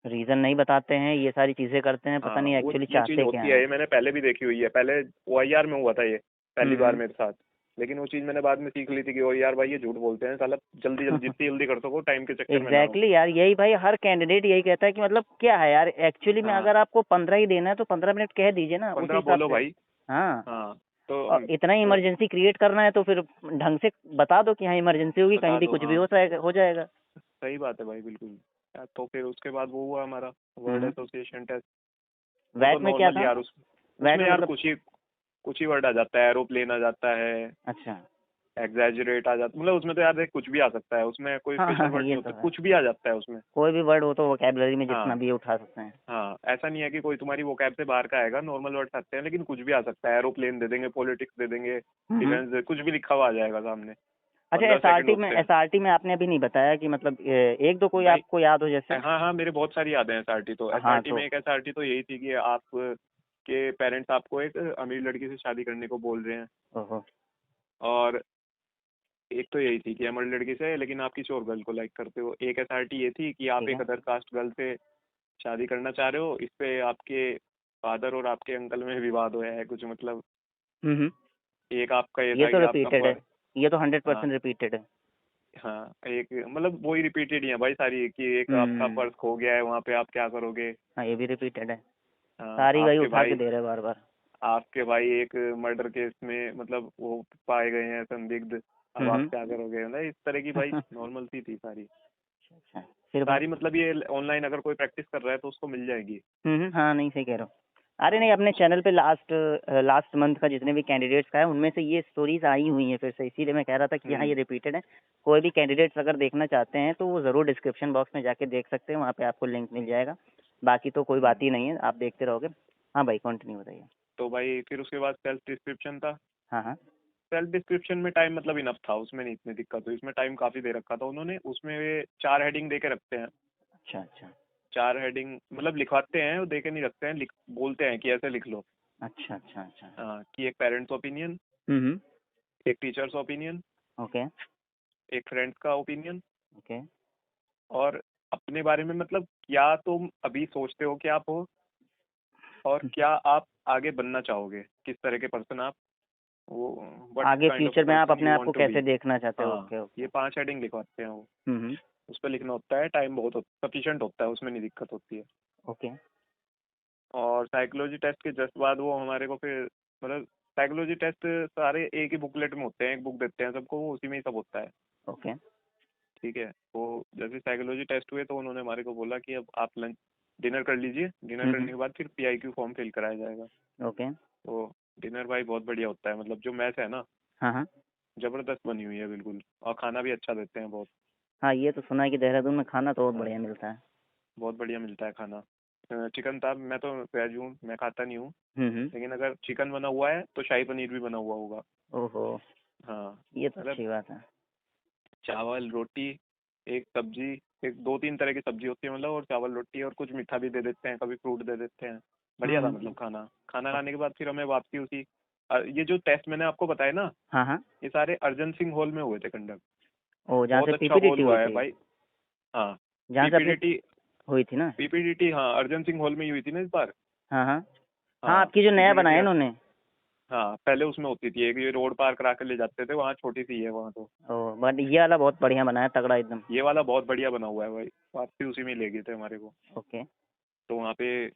रीजन नहीं बताते हैं, ये सारी चीजें करते हैं, पता हाँ नहीं वो एक्चुअली वो चीज़ चाहते क्या होती है, है। ये मैंने पहले भी देखी हुई है, पहले OIR में हुआ था ये पहली बार हम्म। मेरे साथ, लेकिन वो चीज़ मैंने बाद में सीख ली थी कि OIR भाई ये झूठ बोलते हैं साला, जल्दी जल्दी जितनी जल्दी कर सको टाइम के चक्कर में ना हो। एग्जैक्टली यार, यही भाई हर कैंडिडेट यही कहता है कि मतलब क्या है यार, एक्चुअली में हाँ अगर आपको 15 ही देना है तो 15 मिनट कह दीजिए ना उस 15 हिसाब बोलो से। भाई। हाँ, हाँ तो और इतना ही इमरजेंसी क्रिएट करना है तो फिर ढंग से बता दो कि हाँ इमरजेंसी होगी, कहीं बता भी दो कुछ भी हाँ, हो जाएगा। सही बात है भाई बिल्कुल। तो फिर उसके बाद वो हुआ हमारा वर्ड हम्म। Association test. वो तो वैट में क्या नॉर्मल था? यार, वैट उसमें में यार मतलब? कुछ ही वर्ड आ जाता है, एरोप्लेन आ जाता है, अच्छा। एग्जैजरेट आ जाता, मतलब उसमें तो यार देख कुछ भी आ सकता है, उसमें कोई हाँ स्पेशल हाँ वर्ड नहीं ये तो होता, है, कुछ भी आ जाता है उसमें। कोई भी वर्ड हो तो वोकैबुलरी में जितना हाँ भी उठा सकते हैं। हाँ ऐसा नहीं है कि कोई तुम्हारी वोकैब से बाहर का आएगा, नॉर्मल वर्ड आते हैं, लेकिन कुछ भी आ सकता है, एरोप्लेन दे देंगे, पॉलिटिक्स दे देंगे, हम्म। डिफेंस, कुछ भी लिखा हुआ आ जाएगा सामने। अच्छा 15 सेकंड SRT में, होते हैं SRT में आपने अभी नहीं बताया कि मतलब एक दो कोई भाई। आपको याद हो जैसे। हाँ हाँ मेरे बहुत सारी यादें हैं SRT तो। हाँ SRT तो। में एक SRT तो यही थी कि आप के पेरेंट्स आपको एक अमीर लड़की से शादी करने को बोल रहे हैं, ओहो। और एक तो यही थी कि अमीर लड़की से लेकिन आप किसी और गर्ल को लाइक करते हो। एक SRT ये थी कि आप ठीक एक है। अदर कास्ट गर्ल से शादी करना चाह रहे हो, इस पे आपके फादर और आपके अंकल में विवाद हुआ है कुछ, मतलब हम्म। एक आपका ये ये था तो कि आपका रिपीटेड है, ये तो हंड्रेड हाँ परसेंट रिपीटेड है। हाँ एक मतलब वही रिपीटेड ही है भाई सारी, कि एक आपका हम्म। पर्स खो गया है, वहाँ पे आप क्या करोगे। हाँ ये भी रिपीटेड है, हाँ सारी वही उठा के दे रहे हैं बार बार। आपके भाई एक मर्डर केस में मतलब वो पाए गए हैं संदिग्ध, अब आप हम्म। क्या करोगे, मतलब इस तरह की भाई नॉर्मल सी थी सारी। अच्छा फिर भाई। सारी मतलब ये ऑनलाइन अगर कोई प्रैक्टिस कर रहा है तो उसको मिल जाएगी। हाँ नहीं सही कह रहा हूँ। अरे नहीं, हाँ अपने चैनल पे लास्ट मंथ का जितने भी कैंडिडेट्स का है उनमें से ये स्टोरीज आई हुई हैं फिर से, इसीलिए मैं कह रहा था कि हाँ ये रिपीटेड है। कोई भी कैंडिडेट्स अगर देखना चाहते हैं तो वो ज़रूर डिस्क्रिप्शन बॉक्स में जाके देख सकते हैं, वहाँ पे आपको लिंक मिल जाएगा। बाकी तो कोई बात ही नहीं है, आप देखते रहोगे। हाँ भाई कंटिन्यू बताइए। तो भाई फिर उसके बाद सेल्फ डिस्क्रिप्शन था। हाँ हाँ। सेल्फ डिस्क्रिप्शन में टाइम मतलब इनफ था, उसमें नहीं इतनी दिक्कत हुई, इसमें टाइम काफ़ी दे रखा था उन्होंने, उसमें वे 4 हेडिंग दे के रखते हैं। अच्छा अच्छा 4 हेडिंग मतलब लिखवाते हैं, वो दे के नहीं रखते हैं, बोलते हैं कि ऐसे लिख लो। अच्छा अच्छा अच्छा। हाँ कि एक पेरेंट्स ओपिनियन, हम्म। एक टीचर्स ओपिनियन, ओके एक फ्रेंड्स का ओपिनियन, ओके। और अपने बारे में मतलब क्या तुम अभी सोचते हो कि आप हो, और क्या आप आगे बनना चाहोगे, किस तरह के पर्सन आप, वो व्हाट आगे काइंड ऑफ फ्यूचर में आप पर्सन अपने यू आप को वांट टू कैसे बी। देखना चाहते हो? हाँ, ओके, ओके। ये 5 हेडिंग लिखवाते हैं वो, हम्म। उस पर लिखना होता है, टाइम बहुत सफिशिएंट होता है, उसमें नहीं दिक्कत होती है। ओके। और साइकोलॉजी टेस्ट के जस्ट बाद वो हमारे को फिर मतलब साइकोलॉजी टेस्ट सारे एक ही बुकलेट में होते हैं, एक बुक देते हैं सबको, वो उसी में ही सब होता है। ओके। ठीक है, तो जैसे साइकोलॉजी टेस्ट हुए तो उन्होंने हमारे को बोला कि अब आप लंच डिनर कर लीजिए, डिनर करने के बाद फिर PIQ फॉर्म फिल कराया जाएगा। ओके। तो डिनर भाई बहुत बढ़िया होता है, मतलब जो मैस है ना, हाँ, हाँ। जबरदस्त बनी हुई है बिल्कुल, और खाना भी अच्छा देते हैं बहुत। हाँ, ये तो सुना है कि देहरादून में खाना तो बहुत हाँ, बढ़िया मिलता है। बहुत बढ़िया मिलता है खाना। चिकन था, मैं तो वेज हूँ, मैं खाता नहीं हूँ, हम्म। लेकिन अगर चिकन बना हुआ है तो शाही पनीर भी बना हुआ होगा। ओहो, हाँ, ये तो मतलब अच्छी बात है। चावल रोटी, एक सब्जी, एक 2-3 तरह की सब्जी होती है मतलब, और चावल रोटी, और कुछ मीठा भी दे देते हैं, कभी फ्रूट दे देते हैं। बढ़िया था मतलब खाना। खाना खाने के बाद फिर हमें वापसी उसी ये जो टेस्ट मैंने आपको बताया ना, हाँ, हाँ। ये सारे अर्जन सिंह हॉल में हुए थे कंडक्ट। ओ, जहाँ से बहुत अच्छा हॉल पीपीडीटी हुई हुआ है थी। भाई। हाँ, जहाँ से अपनी पीपीडीटी, हुई थी ना। पीपीडीटी हाँ अर्जन सिंह हॉल में ही हुई थी ना इस बार। हाँ, हाँ। हाँ, हाँ, आपकी जो नया पीपीडीटी। बनाया इन्होंने। हाँ, पहले उसमें होती थी एक, ये रोड पार करा कर ले जाते थे, वहाँ छोटी सी है वहाँ तो। ओ, बट ये वाला बहुत बढ़िया बना है, तगड़ा एकदम। ये वाला बहुत बढ़िया बना हुआ है भाई, वापसी उसी में ही ले गए थे हमारे को। ओके। तो वहाँ पे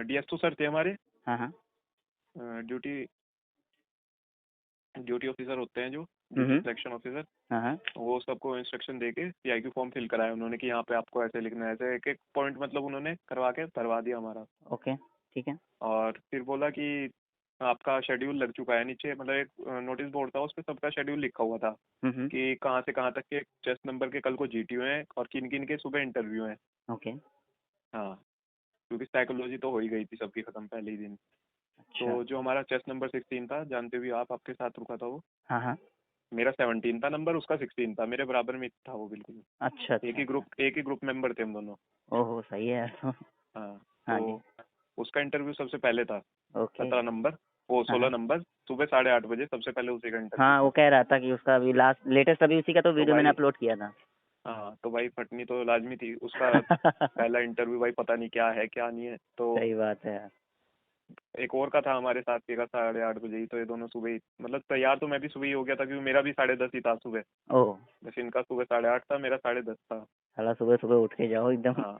DSO सर थे हमारे, हाँ, हाँ। ड्यूटी ड्यूटी ऑफिसर होते हैं जो, ड्यूटी हम्म। Selection officer. हाँ, हाँ। वो सबको इंस्ट्रक्शन दे के PIQ फॉर्म फिल कराया उन्होंने कि यहाँ पे आपको ऐसे लिखना है, ऐसे एक एक पॉइंट मतलब उन्होंने करवा के भरवा दिया हमारा। ओके, ठीक है। और फिर बोला कि आपका शेड्यूल लग चुका है नीचे, मतलब एक नोटिस बोर्ड था, उस पर सबका शेड्यूल लिखा हुआ था हम्म। कि कहाँ से कहाँ तक के चेस्ट नंबर के कल को GTO हैं और किन किन के सुबह इंटरव्यू हैं। ओके। हाँ, क्योंकि साइकोलॉजी तो हो ही गई थी सबकी खत्म पहले ही दिन। अच्छा। तो जो हमारा चेस्ट नंबर 16 था, जानते हुए आप, आपके साथ रुका था वो, हाँ, हाँ। मेरा 17 था नंबर, उसका 16 था, मेरे बराबर में था वो बिल्कुल। अच्छा, अच्छा, अच्छा। एक ही ग्रुप मेंबर थे हम दोनों। ओहो, सही है यार तो। हाँ, हाँ जी। तो उसका इंटरव्यू सबसे पहले था, ओके। 17 नंबर, वो हाँ, 16 हाँ। नंबर, सुबह 8:30 बजे सबसे पहले उसी का इंटरव्यू हाँ, वो था। कह रहा था कि उसका अभी लास्ट लेटेस्ट अभी उसी का तो तो वीडियो मैंने भाई, अपलोड किया था। हाँ तो भाई फटनी तो लाजमी थी उसका। पहला इंटरव्यू भाई, पता नहीं क्या है क्या नहीं है। तो सही बात है यार। एक और का था हमारे साथ के का 8:30 बजे ही, तो ये दोनों सुबह ही, मतलब तैयार तो मैं भी सुबह ही हो गया था, क्योंकि मेरा भी 10:30 ही था सुबह। ओह, बस इनका सुबह 8:30 था, मेरा 10:30 था। साला सुबह सुबह उठ के जाओ एकदम। हाँ,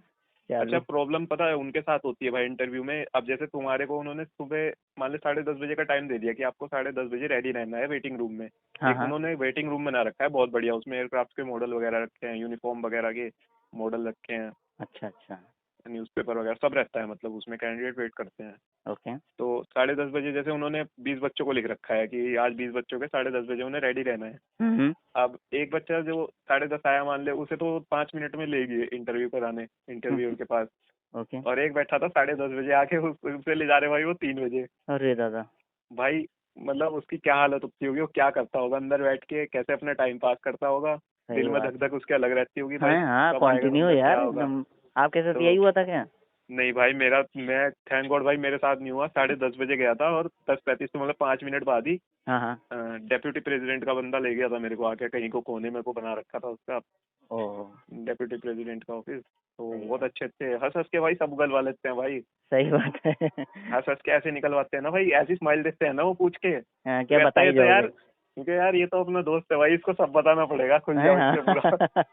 अच्छा, चलो। प्रॉब्लम पता है उनके साथ होती है भाई इंटरव्यू में। अब जैसे तुम्हारे को उन्होंने सुबह मान लो 10:30 बजे का टाइम दे दिया कि आपको 10:30 बजे रेडी रहना है वेटिंग रूम में। हाँ, एक हाँ। उन्होंने वेटिंग रूम बना रखा है बहुत बढ़िया, उसमें एयरक्राफ्ट के मॉडल वगैरह रखे हैं, यूनिफॉर्म वगैरह के मॉडल रखे हैं, अच्छा, अच्छा। न्यूज़पेपर वगैरह सब रहता है, मतलब उसमें कैंडिडेट वेट करते हैं। ओके। तो 10:30 बजे जैसे उन्होंने 20 बच्चों को लिख रखा है कि आज 20 बच्चों के 10:30 बजे उन्हें रेडी रहना है। हम्म। अब एक बच्चा जो 10:30 आया मान ले, उसे तो 5 मिनट में ले गए इंटरव्यू कराने इंटरव्यूअर के पास, ओके। और एक बैठा था 10:30 बजे आके, उससे ले जा रहे भाई वो 3 बजे। अरे दादा। भाई मतलब उसकी क्या हालत होती होगी, वो क्या करता होगा अंदर बैठ के, कैसे अपना टाइम पास करता होगा। सही दिल में बात धक है। धक उसके अलग रहती होगी भाई, हाँ, हाँ, कब आएगा कंटिन्यू बंदा, क्या यार होगा। एकदम। आपके साथ यही तो हुआ था क्या? नहीं भाई, मैं थैंक गॉड भाई मेरे साथ नहीं हुआ, 10:30 बजे गया था, और 10:35 तो मतलब 5 मिनट बाद ही हाँ, हाँ। डेप्यूटी प्रेसिडेंट का बंदा ले गया था मेरे को आके, कहीं को कोने में को बना रखा था उसका, ओह, डेप्यूटी प्रेसिडेंट का ऑफिस। तो सही बहुत है। अच्छे अच्छे हंस हंस के भाई सब उगलवा लेते हैं भाई। सही बात है। हंस हंस के ऐसे निकलवाते हैं ना भाई, ऐसी स्माइल देते हैं ना वो पूछ के, हाँ, तो क्या कहता बता है ये ही तो जाओगे? यार, क्योंकि यार ये तो अपना दोस्त है भाई, इसको सब बताना पड़ेगा, खुल हाँ, जाओ इससे पूरा। हाँ।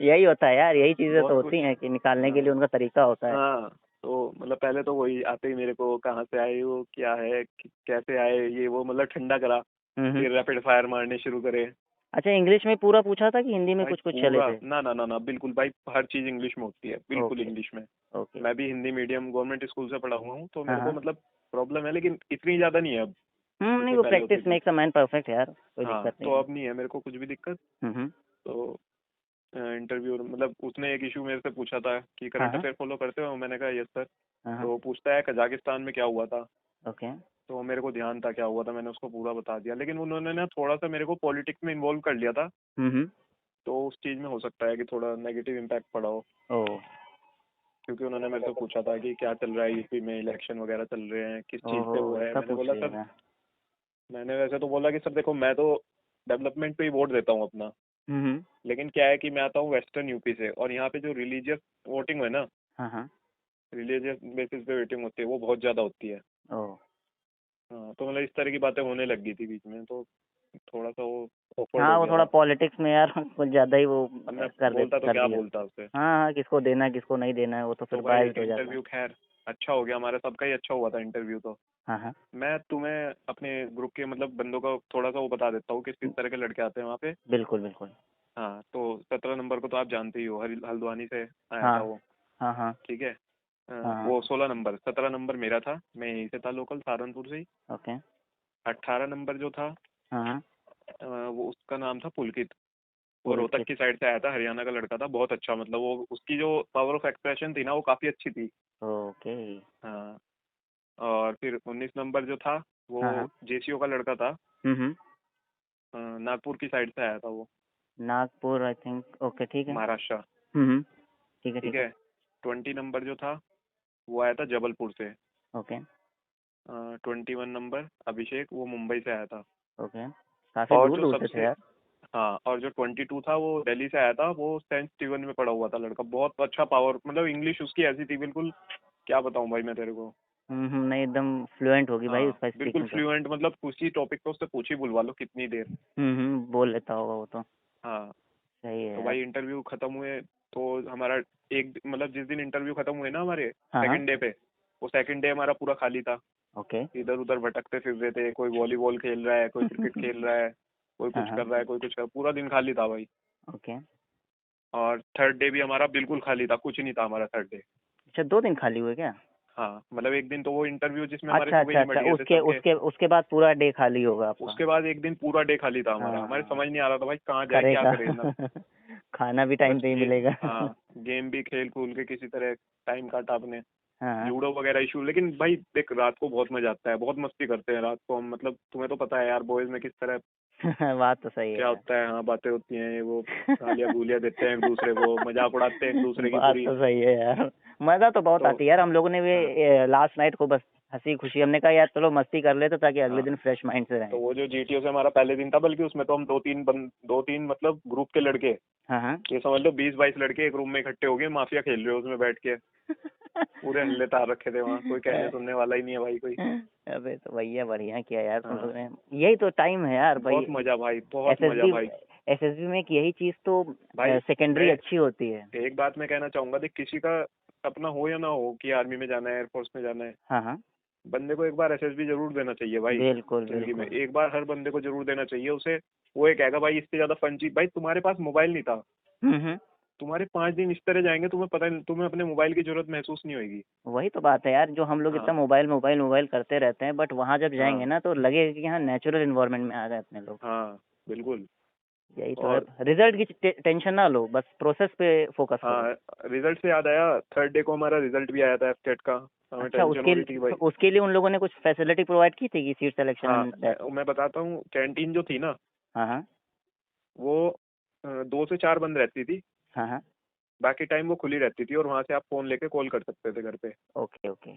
यही होता है यार, यही चीजें तो बहुत होती कुछ। हैं कि निकालने के हाँ, लिए उनका तरीका होता है। हाँ, तो मतलब पहले तो वही आते ही मेरे को, कहाँ से आए हो, क्या है, कैसे आए, ये वो, मतलब ठंडा करा। हम्म। फिर रैपिड फायर मारने शुरू करे। अच्छा, इंग्लिश में पूरा पूछा था कि हिंदी में भाई कुछ कुछ चले पूरा, थे? ना ना ना ना, बिल्कुल भाई, हर चीज़ इंग्लिश में होती है, बिल्कुल ओके। इंग्लिश में। ओके। मैं भी हिंदी मीडियम गवर्नमेंट स्कूल से पढ़ा हुआ हूँ, तो हाँ, मेरे को हाँ। मतलब प्रॉब्लम है, लेकिन इतनी ज़्यादा नहीं है अब, नहीं, जितनी वो पहले होती प्रैक्टिस थी। मेक्स अ मैन परफेक्ट यार, कोई हाँ, दिक्कत नहीं तो है। अब नहीं है मेरे को कुछ भी दिक्कत। हम्म। तो इंटरव्यू मतलब उसने एक इशू मेरे से पूछा था कि हाँ, करंट हाँ। अफेयर फॉलो करते हो, मैंने कहा यस सर। हाँ, तो हाँ। वो पूछता है कजाकिस्तान में क्या हुआ था। ओके। तो मेरे को ध्यान था क्या हुआ था, मैंने उसको पूरा बता दिया, लेकिन उन्होंने ना थोड़ा सा मेरे को पॉलिटिक्स में इन्वॉल्व कर लिया था। हम्म। तो उस चीज़ में हो सकता है कि थोड़ा नेगेटिव इम्पैक्ट पड़ा हो, ओह। क्योंकि उन्होंने मेरे से पूछा था कि क्या चल रहा है यूपी में, इलेक्शन वगैरह चल रहे हैं, किस चीज़ ओहो, पे वो है। ऐसा मैंने पूछ बोला लिया सर, था। मैंने वैसे तो बोला कि सर देखो, मैं तो डेवलपमेंट पे ही वोट देता हूँ अपना, हम्म। लेकिन क्या है कि मैं आता हूँ वेस्टर्न यूपी से, और यहाँ पे जो रिलीजियस वोटिंग है ना, हाँ, हाँ। रिलीजियस बेसिस पे वोटिंग होती है, वो बहुत ज़्यादा होती है। ओह। हाँ, तो मतलब इस तरह की बातें होने लग गई थी बीच में, तो थोड़ा सा वो ऑकवर्ड हाँ हो वो गया थोड़ा था। पॉलिटिक्स में यार कुछ ज्यादा ही वो अब मैं कर बोलता तो कर क्या दिया। बोलता उससे। हाँ हाँ, किसको देना है किसको नहीं देना है वो तो तो फिर भाई बायस्ड हो जाता है। इंटरव्यू खैर अच्छा हो गया, हमारा सबका ही अच्छा हुआ था इंटरव्यू। तो हाँ हाँ मैं तुम्हें अपने ग्रुप के मतलब बंदों का थोड़ा सा वो बता देता हूँ किस किस तरह के लड़के आते हैं वहाँ पे। बिल्कुल बिल्कुल। हाँ, तो 17 नंबर को तो आप जानते ही हो, हल्द्वानी से आया हाँ था वो। हाँ हाँ ठीक है। हाँ हाँ वो 16 नंबर, 17 नंबर मेरा था, मैं यहीं से था, लोकल सहारनपुर से ही। ओके 18 नंबर जो था हाँ हाँ वो उसका नाम था पुलकित। वो रोहतक पुलकित की साइड से आया था, हरियाणा का लड़का था, बहुत अच्छा, मतलब वो उसकी जो पावर ऑफ एक्सप्रेशन थी ना वो काफ़ी अच्छी थी। ओके हाँ। और फिर 19 नंबर जो था वो हाँ हाँ जेसीओ का लड़का था। हम्म। नागपुर की साइड से आया था वो, नागपुर आई थिंक ओके ठीक है महाराष्ट्र। ठीक है ठीक ठीक है है। 20 नंबर जो था वो आया था जबलपुर से। ओके 21 नंबर अभिषेक, वो मुंबई से आया था। ओके काफी और दूर जो दूर से थे सबसे यार। हाँ, और जो 22 था वो दिल्ली से आया था, वो सेंट स्टीवन में पढ़ा हुआ था लड़का, बहुत अच्छा पावर, मतलब इंग्लिश उसकी ऐसी थी बिल्कुल, क्या बताऊं भाई मैं तेरे को। नहीं एकदम फ्लुएंट होगी भाई हाँ उसका बिल्कुल स्पीकिंग तो। फ्लुएंट, मतलब उसी टॉपिक पे उससे पूछ ही बुलवा लो कितनी देर। बोल लेता होगा वो तो। हाँ। सही है तो यार। भाई इंटरव्यू खत्म हुए तो हमारा एक मतलब जिस दिन इंटरव्यू खत्म हुए ना हमारे हाँ हाँ सेकंड डे पे, वो सेकंड डे हमारा पूरा खाली था। ओके इधर उधर भटकते फिर रहे थे, कोई वॉलीबॉल खेल रहा है, कोई क्रिकेट खेल रहा है, कोई हाँ कुछ हाँ कर रहा है, कोई कुछ कर, पूरा दिन खाली था भाई। ओके। और थर्ड डे भी हमारा बिल्कुल खाली था, कुछ नहीं था हमारा थर्ड डे। अच्छा 2 दिन खाली हुए क्या? हाँ, मतलब एक दिन तो वो इंटरव्यू जिसमें हमारे अच्छा सुबह अच्छा ही अच्छा निपट गए थे उसके सबके, उसके उसके बाद पूरा डे खाली होगा आपका। उसके बाद एक दिन पूरा डे खाली था हमारा, हमारे हाँ समझ नहीं आ रहा था भाई कहाँ जाए क्या करेगा करे ना। खाना भी टाइम बस पे ही ये, मिलेगा हाँ, गेम भी खेल कूल के किसी तरह टाइम काटा अपने, हाँ लूडो वगैरह इशू। लेकिन भाई देख रात को बहुत मजा आता है, बहुत मस्ती करते हैं रात को हम, मतलब तुम्हें तो पता है यार बॉयज में किस तरह बात तो सही है क्या यार। होता है। हाँ, बातें होती हैं, वो गालियाँ गुलियाँ देते हैं एक दूसरे को, मजाक उड़ाते हैं एक दूसरे की बात पूरी। तो सही है यार। मजा तो बहुत तो आती है यार। हम लोगों ने भी हाँ लास्ट नाइट को बस हंसी खुशी हमने कहा यार चलो मस्ती कर लेते ताकि अगले हाँ, दिन फ्रेश माइंड से तो रहें। वो जो जीटीओ से हमारा पहले दिन था, बल्कि उसमें तो हम दो तीन मतलब ग्रुप के लड़के, हाँ हाँ ये समझ लो 20-22 लड़के एक रूम में इकट्ठे हो गए, माफिया खेल रहे हो उसमें बैठ के, पूरे हल्ले तार रखे थे वहाँ, कोई कहने सुनने वाला ही नहीं है भाई कोई। अबे तो भैया बढ़िया किया यार तुम हाँ, लोगों ने। यही तो टाइम है यार भाई। बहुत मजा भाई, बहुत मजा एसएसबी भाई। एसएसबी में एक यही चीज तो भाई सेकेंडरी मैं अच्छी होती है। एक बात मैं कहना चाहूंगा, देख किसी का सपना हो या ना हो कि आर्मी में जाना है, एयरफोर्स में जाना है, हाँ हाँ बंदे को एक बार एसएसबी जरूर देना चाहिए भाई। बिल्कुल जिंदगी में बिल्कुल। एक बार हर बंदे को जरूर देना चाहिए उसे। वो एक कहेगा भाई इससे ज्यादा फन चीज, भाई तुम्हारे पास मोबाइल नहीं था, हम्म। तुम्हारे 5 दिन इस तरह जाएंगे, तुम्हें पता नहीं, तुम्हें अपने मोबाइल की जरूरत महसूस नहीं होगी। वही तो बात है यार जो हम लोग इतना हाँ मोबाइल मोबाइल मोबाइल करते रहते हैं बट वहाँ जब जाएंगे हाँ ना तो लगेगा कि हाँ नेचुरल इन्वायरमेंट में आ गए अपने लोग। हाँ बिल्कुल। यही तो है। और रिजल्ट की टेंशन ना लो बस प्रोसेस पे फोकस करो। हाँ, रिजल्ट से याद आया, थर्ड डे को हमारा रिजल्ट भी आया था एफटेट का, हमें अच्छा टेंशन हो रही थी भाई। उसके लिए उन लोगों ने कुछ फैसिलिटी प्रोवाइड की थी कि सीट सिलेक्शन हाँ, एंड दैट। मैं बताता हूँ, कैंटीन जो थी ना हाँ हाँ वो 2 से 4 बंद रहती थी, हाँ हाँ बाकी टाइम वो खुली रहती थी, और वहाँ से आप फोन लेके कॉल कर सकते थे घर पे। ओके ओके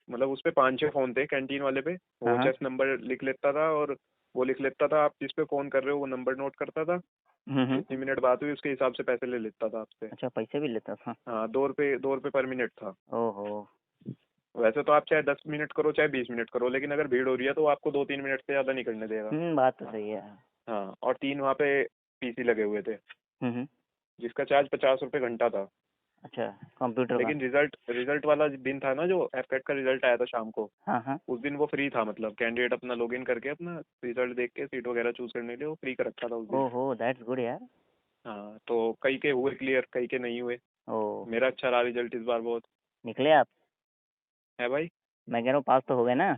मतलब उस पे 5-6 फोन थे कैंटीन वाले पे, हाँ वो हाँ चेस नंबर लिख लेता था, और वो लिख लेता था आप जिस पे फोन कर रहे हो, वो नंबर नोट करता था, जितनी मिनट बात हुई उसके हिसाब से पैसे ले लेता था आपसे। अच्छा पैसे भी लेता था। हाँ, 2 रुपये पर मिनट था। ओहो। वैसे तो आप चाहे 10 मिनट करो चाहे 20 मिनट करो, लेकिन अगर भीड़ हो रही है तो वो आपको 2-3 मिनट से ज़्यादा नहीं करने देगा। बात तो सही है। हाँ, और 3 वहाँ पे पीसी लगे हुए थे, हम्म। जिसका चार्ज 50 रुपये घंटा था। अच्छा कंप्यूटर का। लेकिन रिजल्ट रिजल्ट वाला दिन था ना, जो एफकेट का रिजल्ट आया था शाम को, हाँ हाँ उस दिन वो फ्री था, मतलब कैंडिडेट अपना लॉगिन करके अपना रिजल्ट देख के सीट वगैरह चूज करने के लिए वो फ्री कर रखा था उस दिन। ओहो दैट्स गुड यार। हाँ, तो कई के हुए क्लियर, कई के नहीं हुए। ओ मेरा अच्छा रहा रिजल्ट इस बार बहुत। निकले आप? है भाई। मैं कह रहा हूँ पास तो हो गए ना?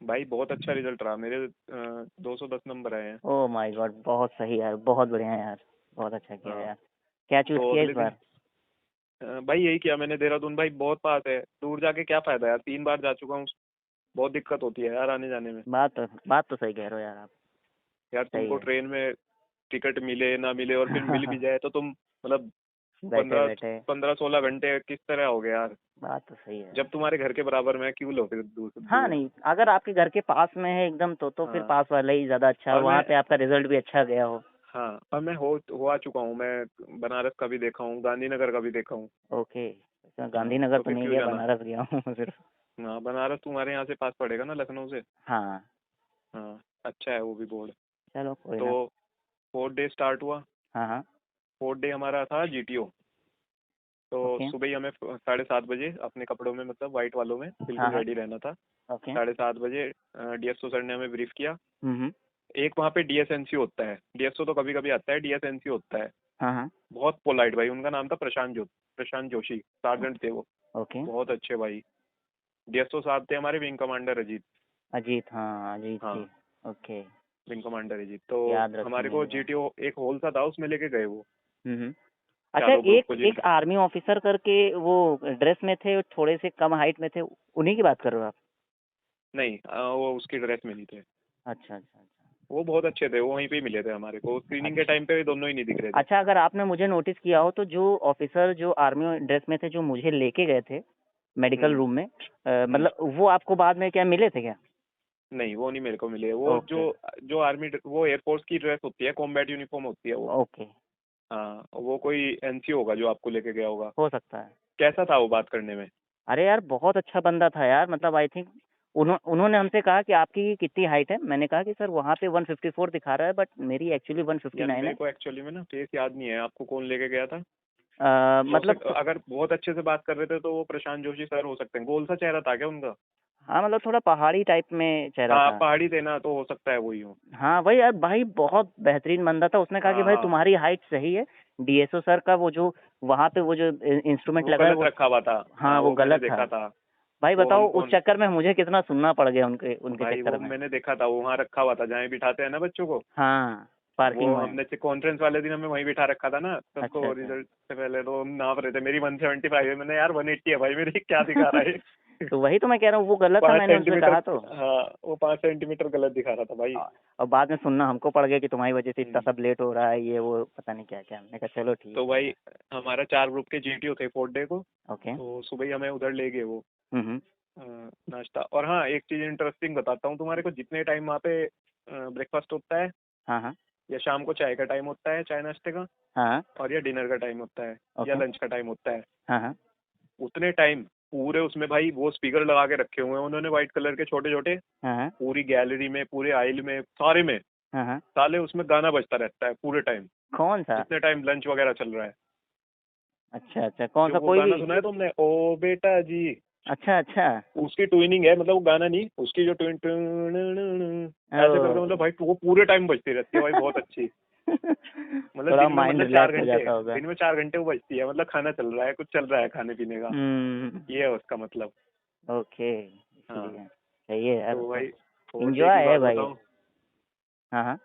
भाई बहुत अच्छा रिजल्ट रहा मेरे, 210 नंबर आए हैं। ओह माय गॉड बहुत सही यार बहुत बढ़िया यार। बहुत अच्छा किया हाँ, यार। क्या चूज तो किया इस अगले दिन बार? भाई यही किया मैंने, देहरादून भाई बहुत पास है, दूर जाके क्या फायदा यार, 3 बार जा चुका हूँ, बहुत दिक्कत होती है यार आने जाने में। बात तो सही कह रहे हो यार आप। यार सही तुमको है। ट्रेन में टिकट मिले ना मिले, और फिर मिल भी जाए तो तुम मतलब बैठे पंद्रह बैठे। 15-16 घंटे किस तरह हो गए यार। बात तो सही है। जब तुम्हारे घर के बराबर में है, क्यों लो फिर दूर हाँ दूर। नहीं अगर आपके घर के पास में है एकदम तो फिर हाँ, पास वाला ही ज्यादा अच्छा है और मैं वहाँ पे आपका रिजल्ट भी अच्छा गया हो। हाँ, और मैं हो आ चुका हूँ, मैं बनारस का भी देखा हूँ, गांधीनगर का भी देखा हूँ। ओके। हाँ, गांधीनगर तो तो फिर नहीं क्यों गया जाना। बनारस गया हूँ सिर्फ। हाँ बनारस तुम्हारे यहाँ से पास पड़ेगा ना, लखनऊ से। हाँ हाँ अच्छा है वो भी बोर्ड। चलो कोई ना। तो 4th डे स्टार्ट हुआ। हाँ हाँ 4th डे हमारा था GTO। तो ओके। सुबह ही हमें 7:30 बजे अपने कपड़ों में, मतलब वाइट वालों में हाँ बिल्कुल हाँ रेडी रहना था। ओके। 7:30 बजे DSO सर ने हमें ब्रीफ किया। हम्म। एक वहाँ पे DSNC होता है, DSO तो कभी कभी आता है, DSNC होता है। हाँ हाँ बहुत पोलाइट भाई, उनका नाम था प्रशांत जोशी, सार्जेंट थे वो। ओके। बहुत अच्छे भाई। DSO साहब थे हमारे विंग कमांडर अजीत। अजीत, हाँ अजीत हाँ जी। ओके। Wing commander Ajit. तो याद हमारे रखेंगे को ये बात। GTO एक हॉल सा था, उसमें लेके गए वो हम्म। अच्छा, चारों ग्रुप एक को एक आर्मी ऑफिसर करके वो ड्रेस में थे, थोड़े से कम हाइट में थे, उन्हीं की बात कर रहे हो आप? नहीं वो उसकी ड्रेस में नहीं थे। अच्छा अच्छा अच्छा। वो बहुत अच्छे थे, वो वहीं पे ही मिले थे हमारे को, स्क्रीनिंग के अच्छा टाइम पे दोनों ही नहीं दिख रहे थे। अच्छा, अगर आपने मुझे नोटिस किया हो तो जो ऑफिसर जो आर्मी ड्रेस में थे, जो मुझे लेके गए थे मेडिकल हम्म रूम में, मतलब वो आपको बाद में क्या मिले थे क्या? नहीं वो नहीं मेरे को मिले। वो ओके जो जो आर्मी वो एयरफोर्स की ड्रेस होती है, कॉम्बैट यूनिफॉर्म होती है वो। ओके। हाँ वो कोई NC होगा जो आपको लेके गया होगा। हो सकता है। कैसा था वो बात करने में? अरे यार बहुत अच्छा बंदा था यार, मतलब आई थिंक उन्होंने हमसे कहा कि आपकी कितनी हाइट है, मैंने कहा कि सर वहाँ पे 154 दिखा रहा है, बट मेरी एक्चुअली यार 159 मेरे है। को एक्चुअली में ना फेस याद नहीं है, आपको कौन लेके गया था। मतलब अगर बहुत अच्छे से बात कर रहे थे तो वो प्रशांत जोशी सर हो सकते हैं। गोल सा चेहरा था क्या उनका? हाँ मतलब थोड़ा पहाड़ी टाइप में चेहरा हाँ था। पहाड़ी थे ना, तो हो सकता है वही हो। हाँ वही यार भाई, बहुत बेहतरीन बंदा था। उसने कहा कि हाँ भाई हाँ तुम्हारी हाइट सही है, डीएसओ सर का वो जो वहाँ पे वो जो इंस्ट्रूमेंट वो लगा है गलत वो, रखा हुआ था। हाँ हाँ वो वो मैंने गलत था। देखा था। भाई वो बताओ हमको उस चक्कर में मुझे कितना सुनना पड़ गया उनके उनके भाई चक्कर वो में। मैंने देखा था, वो वहाँ रखा हुआ था जहाँ बिठाते हैं ना बच्चों को। हाँ वो पार्किंग में। हमने कॉन्फ्रेंस वाले दिन हमें वहीं बिठा रखा था ना अच्छा सबको, अच्छा। रिजल्ट से पहले। तो हम नाप रहे थे, मेरी 175 है। मैंने यार 180 है भाई मेरी, क्या दिखा रहा है। तो वही तो मैं कह रहा हूँ, वो गलत था, पाँच मैंने उससे सेंटीमीटर कहा तो। हाँ वो 5 सेंटीमीटर गलत दिखा रहा था भाई। और बाद में सुनना हमको पड़ गया कि तुम्हारी वजह से इतना हम्म। सब लेट हो रहा है, ये वो पता नहीं क्या क्या। हमने कहा चलो ठीक तो है भाई यार। हमारा 4 ग्रुप के GTO थे 4th डे को। ओके। तो सुबह ही हमें उधर ले गए वो हम्म। अ, नाश्ता। और हाँ एक चीज़ इंटरेस्टिंग बताता हूँ तुम्हारे को, जितने टाइम वहाँ पे ब्रेकफास्ट होता है, हाँ हाँ या शाम को चाय का टाइम होता है, चाय नाश्ते का, हाँ और या डिनर का टाइम होता है, या ओके। लंच का टाइम होता है, हाँ हाँ उतने टाइम पूरे उसमें भाई वो स्पीकर लगा के रखे हुए हैं उन्होंने, व्हाइट कलर के छोटे छोटे। हाँ हाँ पूरी गैलरी में, पूरे आइल में, सारे में हाँ हाँ। साले उसमें गाना बजता रहता है पूरे टाइम, कौन सा? जितने टाइम लंच वगैरह चल रहा है। अच्छा अच्छा, कौन जो सा, वो कोई भी? गाना सुना है तुमने, ओ बेटा जी? अच्छा अच्छा। उसकी ट्यूनिंग है, मतलब वो गाना नहीं, उसकी जो ट्यून ट्यून ऐसे करके, मतलब ओ। भाई वो पूरे टाइम बजती रहती है भाई, बहुत अच्छी। मतलब थोड़ा दिन में, माइंड मतलब चार रिलैक्स हो घंटे जाता होगा। दिन में 4 घंटे वो बजती है, मतलब खाना चल रहा है, कुछ चल रहा है खाने पीने का, हम्म। ये है उसका मतलब। ओके, हाँ इसलिए सही है यार तो तो। भाई 4th डे की इंजॉय है बात भाई। बताऊं, हाँ हाँ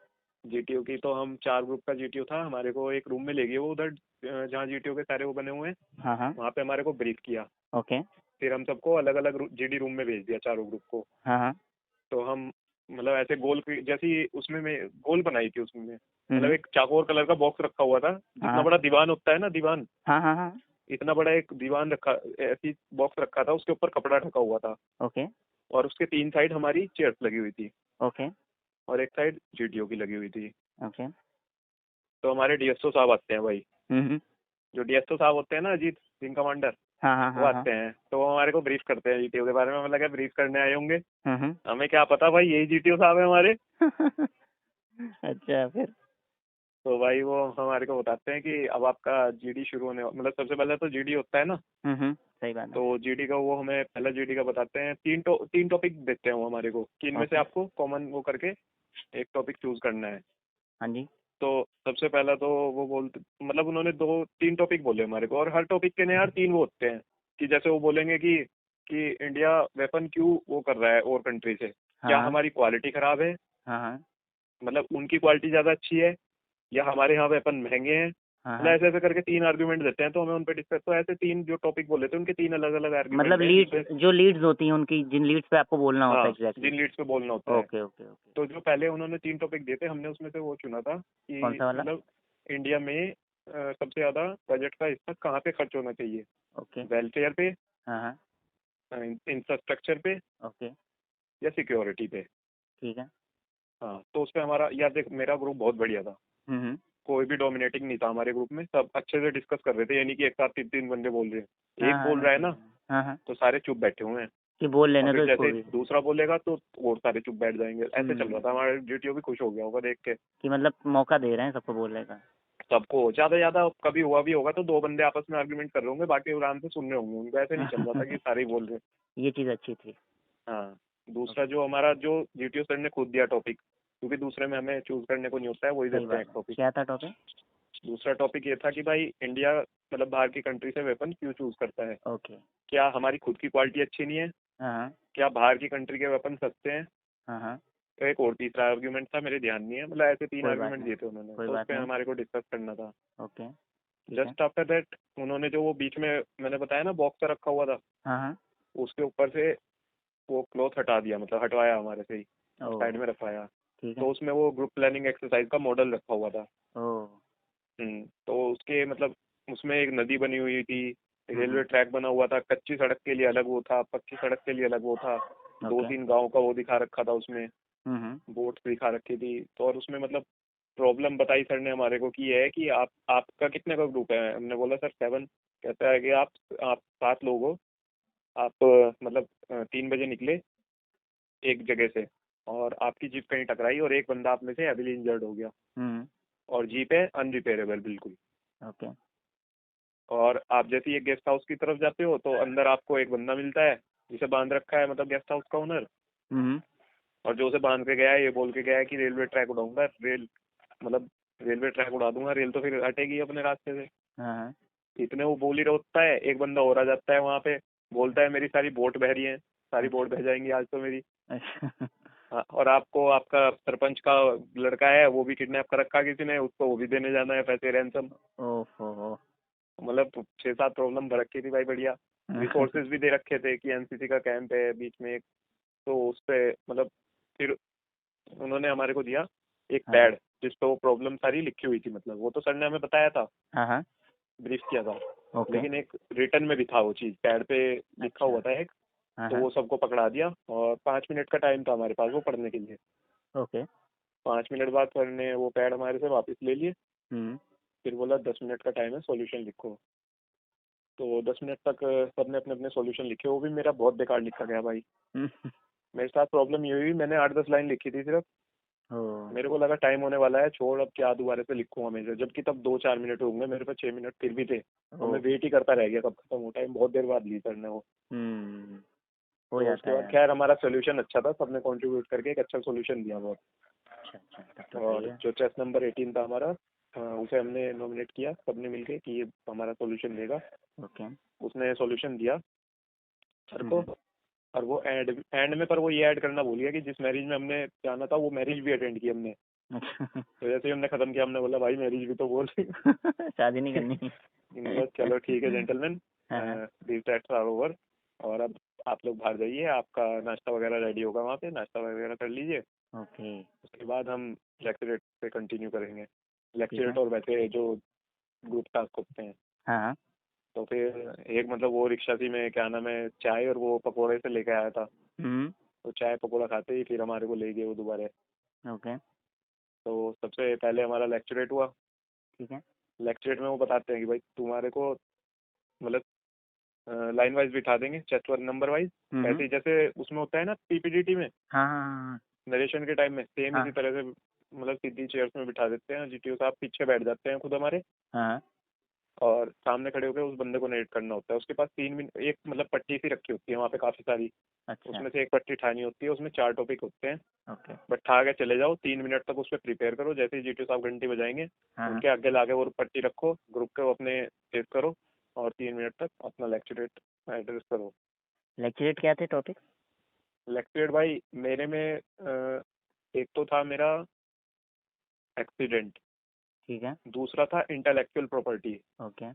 GTO की। तो हम 4 ग्रुप का GTO था, हमारे को एक रूम में ले गए वो उधर जहाँ GTO के सारे वो बने हुए हैं। हाँ हाँ वहाँ पे हमारे को ब्रीफ किया। ओके। फिर हम सबको अलग अलग GD रूम में भेज दिया, चारों ग्रुप को। हाँ हाँ तो हम मतलब ऐसे गोल जैसी उसमें में गोल बनाई थी उसमें में, मतलब हम्म। एक चाकोर कलर का बॉक्स रखा हुआ था, जितना हाँ बड़ा दीवान होता है ना, दीवान, हाँ हाँ हाँ इतना बड़ा एक दीवान रखा, ऐसी बॉक्स रखा था, उसके ऊपर कपड़ा ढका हुआ था। ओके और उसके 3 साइड हमारी चेयर्स लगी हुई थी, ओके और एक साइड GTO की लगी हुई थी। ओके। तो हमारे DSO साहब आते हैं भाई, हम्म। जो DSO साहब होते हैं ना, अजीत विंग कमांडर, हाँ हाँ वो हाँ हाँ। आते हैं। तो वो हमारे को ब्रीफ करते हैं GTO के बारे में। हमें लगा ब्रीफ करने आए होंगे, हम्म। हमें क्या पता भाई यही GTO साहब है हमारे। अच्छा फिर? तो भाई वो हमारे को बताते हैं कि अब आपका GD शुरू होने मतलब सबसे पहले तो GD होता है ना, सही बात है। तो GD का वो हमें पहला GD का बताते हैं। 3 टॉपिक देते हैं वो हमारे को, कि इनमें से ओके। आपको कॉमन वो करके एक टॉपिक चूज करना है। हाँ जी। तो सबसे पहला तो वो बोलते, मतलब उन्होंने 3 टॉपिक बोले हमारे को, और हर टॉपिक के ना यार 3 वो होते हैं। कि जैसे वो बोलेंगे कि इंडिया वेपन क्यों वो कर रहा है और कंट्री से, क्या हाँ हमारी क्वालिटी खराब है, हाँ हाँ मतलब उनकी क्वालिटी ज़्यादा अच्छी है, या हमारे यहाँ वेपन महंगे हैं। हाँ मतलब हाँ। ऐसे ऐसे करके 3 आर्ग्यूमेंट देते हैं, तो हमें उन पे डिस्कस। तो ऐसे 3 जो टॉपिक बोले थे, उनके 3 अलग अलग मतलब आर्ग्यूमेंट हैं लीड, जिसमें। जो लीड्स होती हैं उनकी, जिन लीड्स पे आपको बोलना होता है हाँ एग्जैक्टली। जिन लीड्स पे बोलना होता है। Okay okay okay. तो जो पहले उन्होंने 3 टॉपिक दिए थे, हमने उसमें से वो चुना था कौन कि सा वाला? मतलब इंडिया में सबसे ज़्यादा बजट का हिस्सा कहाँ पे खर्च होना चाहिए, ओके। वेलफेयर पे, हाँ हाँ इंफ्रास्ट्रक्चर पे, ओके। या सिक्योरिटी पे। ठीक है। हाँ तो उस पर हमारा, यार देख मेरा ग्रुप बहुत बढ़िया था, हम्म। कोई भी डोमिनेटिंग नहीं था हमारे ग्रुप में, सब अच्छे से डिस्कस कर रहे थे, यानी कि एक साथ 3 बंदे बोल रहे हैं, हाँ एक हाँ बोल मैं रहा है समझ ना, रहा हूँ। हाँ हाँ तो सारे चुप बैठे हुए हैं। कि बोल और लेने फिर दो इसको जैसे भी, दूसरा बोलेगा तो और सारे चुप बैठ जाएंगे। ऐसे चल रहा था, हमारा जीटीओ भी खुश हो गया होगा देख के। कि मतलब मौका दे रहे हैं सबको बोलने का। सबको ज्यादा ज्यादा कभी हुआ भी होगा तो दो बंदे आपस में आर्गुमेंट कर रहे होंगे, बाकी आराम से सुन रहे होंगे, उनको ऐसे नहीं चल रहा था कि सारे ही बोल रहे। ये चीज़ अच्छी थी। हाँ, दूसरा जो हमारा जो जीटीओ सर ने खुद दिया टॉपिक, क्योंकि दूसरे में हमें चूज करने को नहीं होता है, वही सही देते हैं बात एक है। टॉपिक। क्या था टॉपिक? दूसरा टॉपिक ये था कि भाई इंडिया मतलब बाहर की कंट्री से वेपन क्यों चूज करता है। ओके। क्या हमारी खुद की क्वालिटी अच्छी नहीं है? हाँ क्या बाहर की कंट्री के वेपन सस्ते हैं? हाँ हाँ। तो एक और तीसरा आर्ग्यूमेंट था, मेरे ध्यान नहीं है, मतलब ऐसे तीन कोई बात आर्ग्यूमेंट नहीं, दिए थे उन्होंने, कोई तो उस बात पर नहीं। हमारे को डिस्कस करना था। ओके ठीक है। जस्ट आफ्टर दैट उन्होंने जो वो बीच में मैंने बताया ना बॉक्सर रखा हुआ था, हाँ हाँ। उसके ऊपर से वो क्लॉथ हटा दिया, मतलब हटवाया हमारे से ही, ओ साइड में रखवाया। ठीक तो है। उसमें वो ग्रुप प्लानिंग एक्सरसाइज का मॉडल रखा हुआ था। ओ तो उसके मतलब उसमें एक नदी बनी हुई थी, रेलवे हम्म, ट्रैक बना हुआ था, कच्ची सड़क के लिए अलग वो था, पक्की सड़क के लिए अलग वो था, दो ओके। तीन गांव का वो दिखा रखा था उसमें, हम्म, बोट दिखा रखी थी। तो और उसमें मतलब प्रॉब्लम बताई सर ने हमारे को कि ये है कि आपका कितने का ग्रुप है। हमने बोला सर 7। कहता है कि आप 7 लोग हो। आप मतलब 3 बजे निकले एक जगह से, और आपकी जीप कहीं टकराई और एक बंदा आप में से हेवीली इंजर्ड हो गया, हम्म, और जीप है अनरिपेयरेबल बिल्कुल। ओके। और आप जैसे ही एक गेस्ट हाउस की तरफ जाते हो तो अंदर आपको एक बंदा मिलता है जिसे बांध रखा है, मतलब गेस्ट हाउस का ओनर। हम्म, और जो उसे बांध के गया है ये बोल के गया है कि रेलवे ट्रैक उड़ाऊंगा, मतलब रेलवे ट्रैक उड़ा दूंगा, रेल तो फिर हटेगी अपने रास्ते से। हाँ हाँ। इतने वो बोल ही रहा होता है, एक बंदा और आ जाता है वहाँ पे, बोलता है मेरी सारी बोट बह रही है, सारी बोट बह जाएंगी आज तो मेरी। अच्छा। हाँ, और आपको आपका सरपंच का लड़का है वो भी किडनैप कर रखा किसी ने, उसको वो भी देने जाना है पैसे रैंसम। ओहो। मतलब 6-7 प्रॉब्लम भर रखी थी भाई, बढ़िया। रिसोर्सेज भी दे रखे थे कि एनसीसी का कैंप है बीच में एक, तो उस पे मतलब फिर उन्होंने हमारे को दिया एक हाँ पैड जिस पे वो प्रॉब्लम सारी लिखी हुई थी, मतलब वो तो सर ने हमें बताया था, हाँ हाँ। ब्रीफ किया था, ओके। लेकिन एक रिटर्न में भी था वो चीज़, पैड पे लिखा अच्छा। हुआ था एक। हाँ तो हाँ। वो सबको पकड़ा दिया, और 5 मिनट का टाइम था हमारे पास वो पढ़ने के लिए। ओके। 5 मिनट बाद सर ने वो पैड हमारे से वापस ले लिए। हम्म। फिर बोला 10 मिनट का टाइम है, सॉल्यूशन लिखो। तो 10 मिनट तक सबने अपने अपने सॉल्यूशन लिखे, वो भी मेरा बहुत बेकार लिखा गया भाई। हम्म, मेरे साथ प्रॉब्लम ये हुई, मैंने 8-10 लाइन लिखी थी सिर्फ। ओ मेरे को लगा टाइम होने वाला है, छोड़ अब क्या दोबारा से लिखूंगा मैं, जबकि तब 2-4 मिनट होंगे, मेरे पास 6 मिनट फिर भी थे, और ओ। मैं वेट ही करता रह गया कब खत्म हो। टाइम बहुत देर बाद ली सर ने वो। हम्म, हो तो जाता उसके है बाद यार। खैर हमारा सोल्यूशन अच्छा था, सबने कंट्रीब्यूट करके एक अच्छा सोल्यूशन दिया बहुत। अच्छा अच्छा, तब तो सही और है। जो चेस नंबर 18 था हमारा, उसे हमने नॉमिनेट किया सबने मिलके कि ये हमारा सोल्यूशन देगा। ओके। उसने सोल्यूशन दिया सर को। हम्म, और वो एंड में पर वो ये ऐड करना भूल गया कि जिस मैरिज में हमने जाना था वो मैरिज भी अटेंड की हमने। अच्छा। तो जैसे ही हमने खत्म किया हमने बोला भाई मैरिज भी तो बोल। शादी नहीं करनी। इन्होंने बोला चलो ठीक है जेंटलमैन, हाँ हाँ। दीज दैट्स आर ओवर, और अब आप लोग बाहर जाइए, आपका नाश्ता वगैरह रेडी होगा वहाँ पे, नाश्ता वगैरह कर लीजिए। ओके। उसके बाद हम लेक्चरेट पे कंटिन्यू करेंगे। ठीक है। लेक्चरेट और वैसे जो ग्रुप टास्क होते हैं। हाँ हाँ। तो फिर एक मतलब वो रिक्शा थी में क्या नाम है चाय और वो पकौड़े से लेके आया था। हम्म। तो चाय पकौड़ा खाते ही फिर हमारे को ले गए वो दोबारा। ओके। तो सबसे पहले हमारा लेक्चरेट हुआ। ठीक है। लेक्चरेट में वो बताते हैं कि भाई तुम्हारे को मतलब लाइन वाइज बिठा देंगे, चेस्ट वन नंबर वाइज, ऐसे ही जैसे उसमें होता है ना पीपीडीटी में हाँ हाँ नरेशन के टाइम में, सेम हाँ इसी तरह से मतलब सीधी चेयर्स में बिठा देते हैं, जीटीओ साहब पीछे बैठ जाते हैं खुद हमारे, हाँ हाँ। और सामने खड़े होकर उस बंदे को नरेट करना होता है। उसके पास 3 मिनट एक मतलब पट्टी सी रखी होती है वहाँ पे काफ़ी सारी, अच्छा। उसमें से एक पट्टी ठानी होती है, उसमें 4 टॉपिक होते हैं। ओके। बट ठा के चले जाओ, 3 मिनट तक उस पर प्रिपेयर करो, जैसे ही जीटीओ साहब घंटी बजाएंगे हाँ हाँ। उनके आगे लाके वो पट्टी रखो, ग्रुप को अपने सेव करो, और 3 मिनट तक अपना लेक्चरेट एड्रेस करो। लेक्चरेट क्या थे टॉपिक? लेक्चरेट भाई मेरे में एक तो था मेरा एक्सीडेंट, ठीक है। दूसरा था इंटेलेक्चुअल प्रॉपर्टी, ओके।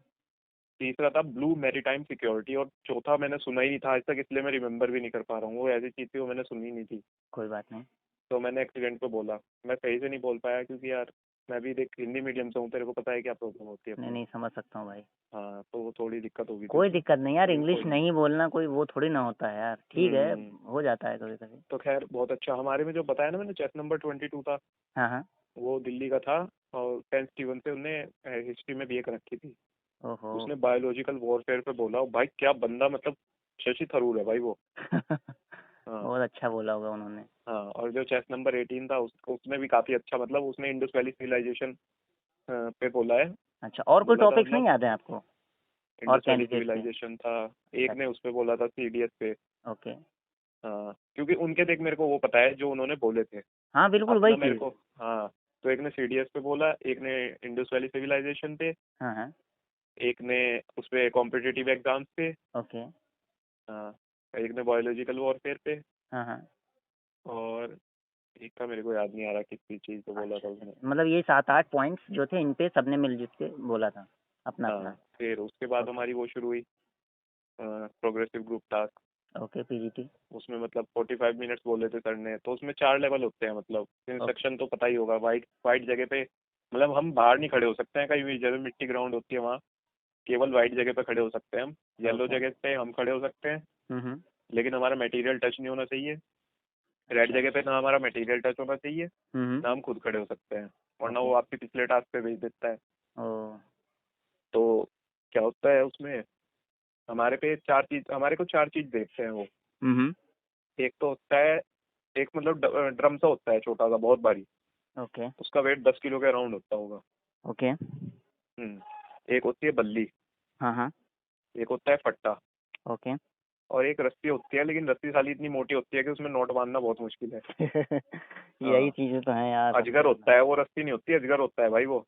तीसरा था ब्लू मैरीटाइम सिक्योरिटी, और चौथा मैंने सुना ही नहीं था आज तक, इसलिए मैं रिमेंबर भी नहीं कर पा रहा हूँ, वो ऐसी चीज़ थी वो मैंने सुनी नहीं थी। कोई बात नहीं। तो मैंने एक्सीडेंट पे बोला, मैं सही से नहीं बोल पाया क्योंकि यार मैं भी देख हिंदी मीडियम से हूँ, तेरे को पता है क्या प्रॉब्लम होती है नहीं अपने। नहीं, समझ सकता हूँ भाई। हाँ, तो वो थोड़ी दिक्कत हो गई थी कोई उसमें। दिक्कत नहीं यार, लेकिन इंग्लिश कोई नहीं। नहीं बोलना कोई वो थोड़ी ना होता है यार, ठीक है, हम्म, हो जाता है कभी कभी। तो खैर बहुत अच्छा। हमारे में जो बताया ना मैंने चेस नंबर 22 था, हाँ हाँ। वो दिल्ली का था, और 10 स्टीवन से उनने हिस्ट्री में भी एक रखी थी। ओहो। उसने बायोलॉजिकल वॉरफेयर पे बोला, और भाई क्या बंदा, मतलब शशि थरूर है भाई वो। हाँ बहुत अच्छा बोला होगा उन्होंने। हाँ। और जो चेस नंबर 18 था उसमें भी काफी अच्छा, मतलब उसने इंडस वैली सिविलाइजेशन पे बोला है। अच्छा, और कोई बोला था टॉपिक्स मतलब नहीं याद है आपको और इंडस वैली कैंडिडेट के? सिविलाइजेशन था, एक ने उस पे बोला था सीडीएस पे। ओके। हाँ क्योंकि उनके देख मेरे को वो पता है जो उन्होंने बोले थे। हाँ बिल्कुल अपना वही मेरे चीज। को, हाँ तो एक ने सीडीएस पे बोला, एक ने इंडस वैली सिविलाइजेशन पे, हाँ हाँ। एक ने उस पे कॉम्पिटिटिव एग्जाम्स पे, ओके। हाँ एक ने बायोलॉजिकल वॉरफेयर पे, हाँ हाँ। और एक का मेरे को याद नहीं आ रहा किस चीज पे बोला था उसने। मतलब ये 7-8 पॉइंट्स जो थे इन पे सबने मिलजुल के बोला था अपना हाँ अपना। फिर उसके बाद ओके। हमारी वो शुरू हुई progressive group task. Okay PGT. उसमें मतलब 45 मिनट्स बोले थे सर ने। तो उसमें 4 लेवल होते हैं, मतलब इंस्ट्रक्शन तो पता ही होगा। वाइट वाइट जगह पे मतलब हम बाहर नहीं खड़े हो सकते हैं कहीं भी, जैसे मिट्टी ग्राउंड होती है वहाँ केवल वाइट जगह पे खड़े हो सकते हैं हम। Yellow okay. जगह पे हम खड़े हो सकते हैं हम्म। लेकिन हमारा मटेरियल टच नहीं होना चाहिए। रेड अच्छा। जगह पे ना हमारा मटेरियल टच होना चाहिए हम्म। ना हम खुद खड़े हो सकते हैं, वरना ओके। वो आपके पिछले टास्क पे भेज देता है। ओ। तो क्या होता है उसमें, हमारे को चार चीज देखते हैं वो। हम्म। एक तो होता है, एक मतलब ड्रम सा होता है छोटा सा बहुत भारी, ओके। उसका वेट 10 किलो के अराउंड होता होगा। ओके। एक होती है बल्ली, हाँ हाँ। एक होता है फट्टा, ओके। और एक रस्सी होती है, लेकिन रस्सी साली इतनी मोटी होती है कि उसमें नोट बांधना बहुत मुश्किल है। यही हाँ चीजें तो हैं यार अजगर होता है, वो रस्सी नहीं होती, अजगर होता है भाई वो।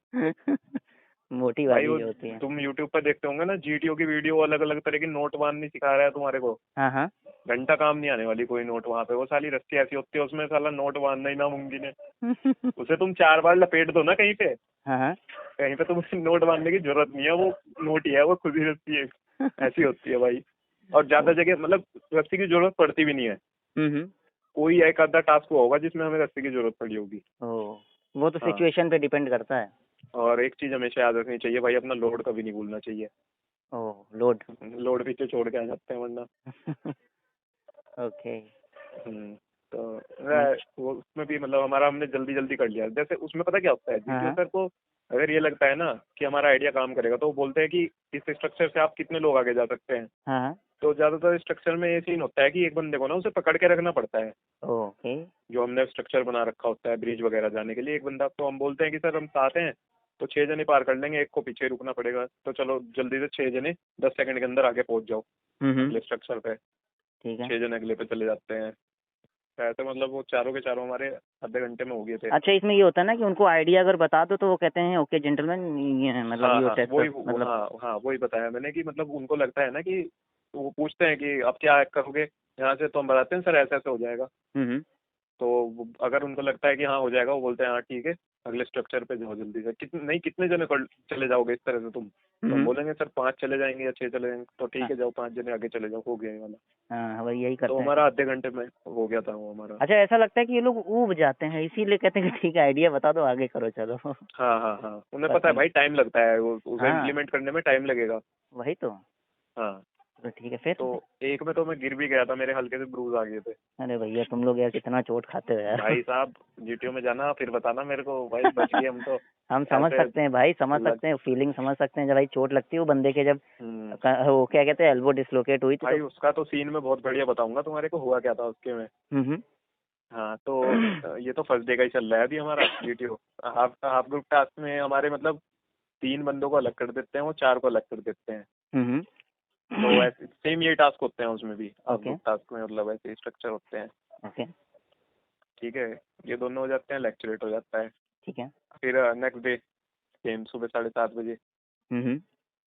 मोटी भाई वाली वो जो होती है। तुम यूट्यूब पर देखते होंगे ना, जीटीओ की वीडियो अलग अलग तरह की नोट बांधनी सिखा रहा है तुम्हारे को, हाँ हाँ। घंटा काम नहीं आने वाली कोई नोट वहां पे। वो साली रस्सी ऐसी होती है उसमें साला नोट बांधना ही नामुमकिन है। उसे तुम 4 बार लपेट दो ना कहीं पे, हाँ हाँ। कहीं पे तुम्हें नोट बांधने की जरूरत नहीं है, वो नोट ही है, वो खुद ही रस्सी है। ऐसी होती है भाई। और ज्यादा जगह मतलब रस्सी की जरूरत पड़ती भी नहीं है। हम्म। कोई एक आधा टास्क हुआ होगा जिसमें हमें रस्सी की जरूरत पड़ी होगी। ओ, वो तो हाँ सिचुएशन पे डिपेंड करता है। और एक चीज हमेशा याद रखनी चाहिए भाई, अपना लोड कभी नहीं भूलना चाहिए। ओह लोड। लोड पीछे छोड़ के आ जाते हैं वरना। ओके। तो नहीं। वो उसमें भी मतलब हमारा हमने जल्दी जल्दी कर लिया। जैसे उसमें पता क्या होता है, हाँ जीटीओ हाँ। सर को अगर ये लगता है ना कि हमारा आइडिया काम करेगा तो वो बोलते हैं कि इस स्ट्रक्चर से आप कितने लोग आगे जा सकते हैं। हाँ हाँ। तो ज्यादातर स्ट्रक्चर में ये सीन होता है कि एक बंदे को ना उसे पकड़ के रखना पड़ता है। ओके। जो हमने स्ट्रक्चर बना रखा होता है ब्रिज वगैरह जाने के लिए, एक बंदा, तो हम बोलते हैं कि सर हम 7 हैं तो 6 जने पार कर लेंगे, एक को पीछे रुकना पड़ेगा। तो चलो जल्दी से 6 जने 10 सेकंड के अंदर आगे पहुंच जाओ अगले स्ट्रक्चर पे। ठीक है। 6 जने अगले पे चले जाते हैं। ऐसे मतलब वो चारों के चारों हमारे आधे घंटे में हो गए थे। अच्छा, इसमें ये होता है ना कि उनको आइडिया अगर बता दो तो वो कहते हैं ओके जेंटलमैन, ये मतलब हाँ यो हाँ टेस्ट वही मतलब। हाँ हाँ वही बताया मैंने कि मतलब उनको लगता है ना कि वो पूछते हैं कि अब क्या करोगे यहाँ से, तो हम बताते हैं सर ऐसे ऐसे हो जाएगा। हम्म। तो अगर उनको लगता है कि हाँ हो जाएगा, वो बोलते हैं हाँ ठीक है अगले स्ट्रक्चर पे जाओ जल्दी से। कितने जने चले जाओगे इस तरह से तुम, तो हम बोलेंगे सर 5 चले जाएंगे या 6 चले जाएंगे। तो ठीक है जाओ 5 जने आगे चले जाओ, हो गया ये वाला। हाँ वही यही तो करते हैं। हमारा आधे घंटे में हो गया था वो हमारा। अच्छा, ऐसा लगता है कि ये लोग ऊब जाते हैं इसीलिए कहते हैं कि ठीक है आइडिया बता दो आगे करो चलो। हाँ हाँ हाँ उन्हें पता पता है नहीं। भाई टाइम लगता है, उसे हाँ इम्प्लीमेंट करने में टाइम लगेगा। वही तो। हाँ तो ठीक है फिर। तो एक में तो मैं गिर भी गया था, मेरे हल्के से ब्रूज आ गए थे। अरे भैया तुम लोग यार कितना चोट खाते हो यार। भाई साहब जीटीओ में जाना फिर बताना मेरे को, भाई बच गए हम तो। हम समझ ऐसे सकते हैं भाई, समझ लग सकते हैं, फीलिंग समझ सकते हैं जब भाई चोट लगती है वो बंदे के, जब हम्म, वो क्या कहते हैं एल्बो डिसलोकेट हुई थी भाई तो। उसका तो सीन मैं बहुत बढ़िया बताऊंगा तुम्हारे को, हुआ क्या था उसके में। हम्म। हाँ तो ये तो फर्स्ट डे का ही चल रहा है अभी हमारा GTO. Half half group task में हमारे मतलब 3 बंदों को अलग कर देते हैं, वो 4 को अलग कर देते हैं। हम्म। तो ऐसे सेम ये टास्क होते हैं उसमें भी, हाफ ओके। ग्रुप टास्क में मतलब ऐसे स्ट्रक्चर होते हैं। ओके। ठीक है ये दोनों हो जाते हैं, लेक्चरेट हो जाता है। ठीक है। फिर नेक्स्ट डे सेम सुबह 7:30 बजे हम्म।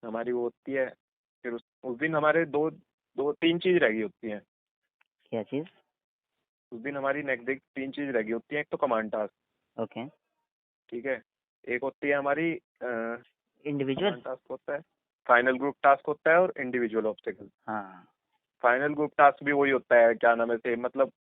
हमारी वो होती है। फिर उस दिन हमारे दो दो 3 चीज रह गई होती हैं। क्या चीज? उस दिन हमारी नेक्स्ट डे 3 चीज रह गई होती हैं। एक तो कमांड टास्क, ओके। ठीक है, एक होती है हमारी इंडिविजुअल। कमांड टास्क होता है, फाइनल ग्रुप टास्क होता है, और इंडिविजुअल ऑब्स्टिकल। हाँ। फाइनल ग्रुप टास्क भी वही होता है, क्या नाम है से मतलब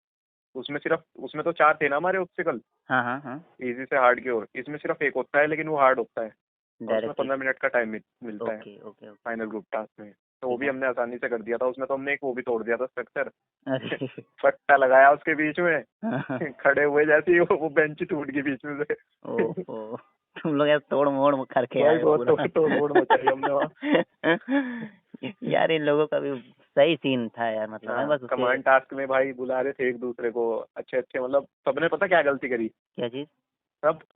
उसमें तो 4 थे ना हमारे ऑब्स्टिकल, हाँ हाँ हाँ। इजी से हार्ड की ओर। इसमें सिर्फ एक होता है लेकिन वो हार्ड होता है, और उसमें डायरेक्टली। 15 मिनट का टाइम मिलता है okay okay okay. Final group task में। तो वो ठीक भी है। हमने आसानी से कर दिया था। उसमें तो हमने एक वो भी तोड़ दिया था स्ट्रक्चर, अरे। पट्टा लगाया उसके बीच में, हाँ। खड़े हुए जैसे ही वो बेंच टूट गई बीच में से। ओहो, तुम लोग यार तोड़ मोड़ करके भाई आए हो बहुत पूरा। तोड़ तोड़ फोड़ मचाई हमने वहाँ। यार इन लोगों का भी सही सीन था यार, मतलब मैं हाँ, बस उसके। कमांड टास्क में भाई बुला रहे थे एक दूसरे को, अच्छे अच्छे, मतलब सबने पता क्या गलती करी, क्या चीज?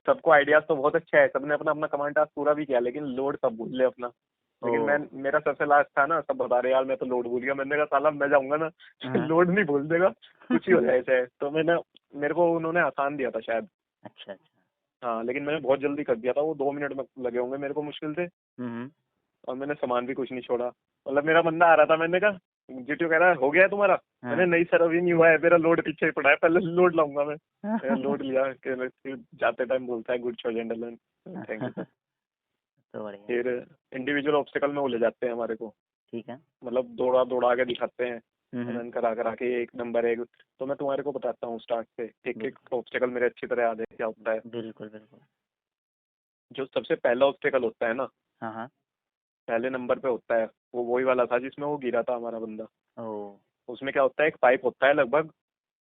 सबको आइडियाज तो बहुत अच्छा है, सबने अपना अपना कमांड टास्क पूरा भी किया, लेकिन लोड सब भूल ले अपना। ओ। लेकिन मैं, मेरा सबसे लास्ट था ना, सब बता रहे यार मैं तो लोड भूल गया, मैंने कहा साला मैं जाऊंगा ना हाँ। लोड नहीं भूल देगा, कुछ ही हो जाए चाहे, तो मैंने, मेरे को उन्होंने आसान दिया था शायद। अच्छा अच्छा। हाँ, लेकिन मैंने बहुत जल्दी कर दिया था, वो 2 मिनट में लगे होंगे मेरे को मुश्किल से, हम्म। और मैंने सामान भी कुछ नहीं छोड़ा। मतलब मेरा बंदा आ रहा था, मैंने कहा, जीटीओ कह रहा है हो गया है तुम्हारा, मैंने हाँ। नहीं सर अभी नहीं हुआ है, मेरा लोड पीछे ही पड़ा है, पहले लोड लाऊंगा मैं लोड लिया कि फिर जाते टाइम बोलता है good show gentleman, thank you sir. तो बढ़िया। फिर इंडिविजुअल ऑब्स्टिकल में वो ले जाते हैं हमारे को, ठीक है। मतलब दौड़ा दौड़ा के दिखाते हैं, हम्म। रन करा करा के एक नंबर एक। तो मैं तुम्हारे को बताता हूँ स्टार्ट से, एक एक ऑब्स्टिकल मेरे अच्छी तरह याद है क्या होता है। बिल्कुल बिल्कुल। जो सबसे पहला ऑब्स्टिकल होता है ना, हाँ हाँ। पहले नंबर पे होता है, वो वही वाला था जिसमें वो गिरा था हमारा बंदा। ओ। उसमें क्या होता है, एक पाइप होता है लगभग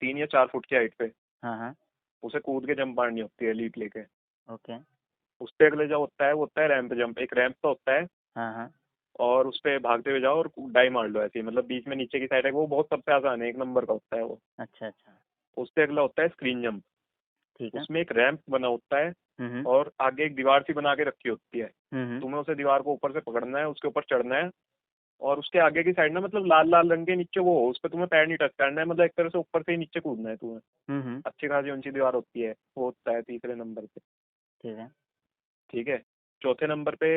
3 या 4 फुट की हाइट पे, हाँ हाँ। उसे कूद के जंप मारनी होती है लीड लेके। ओके। उससे अगले जो होता है वो होता है रैंप जंप, एक रैंप तो होता है, हाँ हाँ। और उस पे भागते हुए जाओ और डाई मार लो ऐसे ही, मतलब बीच में नीचे की साइड है, वो बहुत सबसे आसान है, 1 नंबर का होता है वो। अच्छा अच्छा। उससे अगला होता है स्क्रीन जंप, ठीक है। उसमें एक रैंप बना होता है, हम्म। और आगे एक दीवार सी बना के रखी होती है, हम्म। तुम्हें उसे दीवार को ऊपर से पकड़ना है, उसके ऊपर चढ़ना है, और उसके आगे की साइड ना, मतलब लाल लाल रंग के नीचे वो हो, उस पर तुम्हें पैर नहीं टच करना है, मतलब एक तरह से ऊपर से ही नीचे कूदना है तुम्हें। हम्म। अच्छी खासी ऊंची दीवार होती है, वो होता है तीसरे नंबर पे। ठीक है। ठीक है। चौथे नंबर पे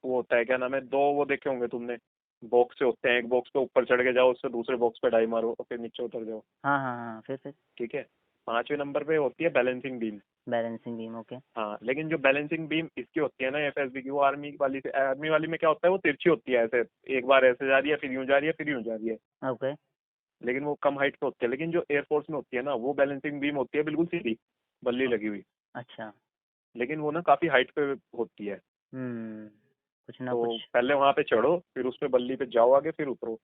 वो होता है, क्या नाम है, दो वो देखे होंगे तुमने, बॉक्स से होते हैं, एक बॉक्स पे ऊपर चढ़ के जाओ, उससे दूसरे बॉक्स पे डाई मारो और फिर नीचे उतर जाओ। हाँ हाँ हाँ, फिर। ठीक है। 5वें नंबर पे होती है balancing beam. Balancing beam, okay. हाँ, लेकिन जो बैलेंसिंग बीम इसकी होती है ना एफएसबी की, वो आर्मी वाली से, आर्मी वाली में क्या होता है, वो तिरछी होती है, ऐसे एक बार ऐसे जा रही है, फिर यूं जा रही है, फिर यूं जा रही है, ओके। लेकिन वो कम हाइट पे होती है। लेकिन जो एयरफोर्स में होती है ना, वो बैलेंसिंग बीम होती है बिल्कुल सीधी, बल्ली लगी हुई, अच्छा। लेकिन वो ना काफी हाइट पे होती है। हम्म। कुछ ना तो कुछ। पहले वहां पे चढ़ो, फिर उस पे बल्ली पे जाओ आगे, फिर उतरो, ओ।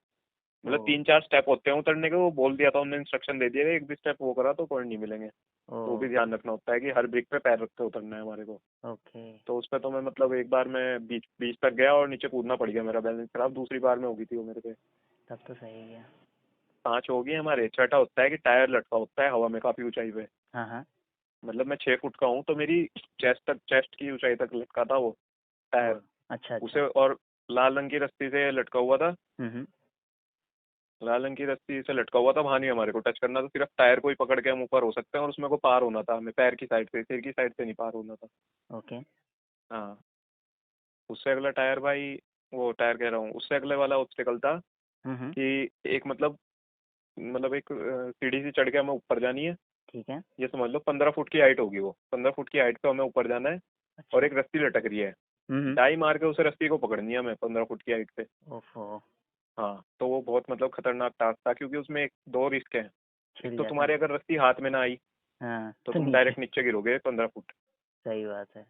मतलब 3-4 स्टेप होते हैं उतरने के, वो बोल दिया था उन्होंने, इंस्ट्रक्शन दे दिया, एक भी स्टेप वो करा तो पॉइंट नहीं मिलेंगे। ओ। तो वो भी ध्यान रखना होता है कि हर ब्रिक पे पैर रख के उतरना है हमारे को। ओके। तो उस पर तो मैं, मतलब एक बार मैं बीच बीच तक गया और नीचे कूदना पड़ गया, मेरा बैलेंस खराब, दूसरी बार में हो गई थी वो मेरे पे। तब तो सही है। 5 हो गई हमारे। छठा होता है कि टायर लटका होता है हवा में काफी ऊंचाई पे, हाँ हाँ। मतलब मैं 6 फुट का हूँ, तो मेरी चेस्ट की ऊंचाई तक लटका था वो ओ। टायर, अच्छा अच्छा। उसे, और लाल रंग की रस्सी से लटका हुआ था, हम्म। लाल रंग की रस्सी से लटका हुआ था, वहां नहीं हमारे को टच करना था, सिर्फ टायर को ही पकड़ के हम ऊपर हो सकते हैं, और उसमें को पार होना था हमें, पैर की साइड से, सिर की साइड से नहीं पार होना था। ओके। हाँ। उससे अगला टायर भाई, वो टायर कह रहा हूँ, उससे अगले वाला ऑब्स्टिकल था हम्म। कि एक, मतलब एक सीढ़ी से चढ़ के हमें ऊपर जानी है। ठीक है। ये समझ लो 15 फुट की हाइट होगी, वो 15 फुट की हाइट पे हमें ऊपर जाना है, और अच्छा। एक रस्सी लटक रही है, हम्म। डाई मार के उसे रस्सी को पकड़नी है हमें 15 फुट की हाइट पे। ओफो। हाँ, तो वो बहुत मतलब खतरनाक टास्क था, क्योंकि उसमें एक दो रिस्क है। एक छिल तो जाता तुम्हारे है। अगर रस्सी हाथ में ना आई, हाँ तो तो तुम नीचे। डायरेक्ट नीचे गिरोगे 15 फुट, सही बात है।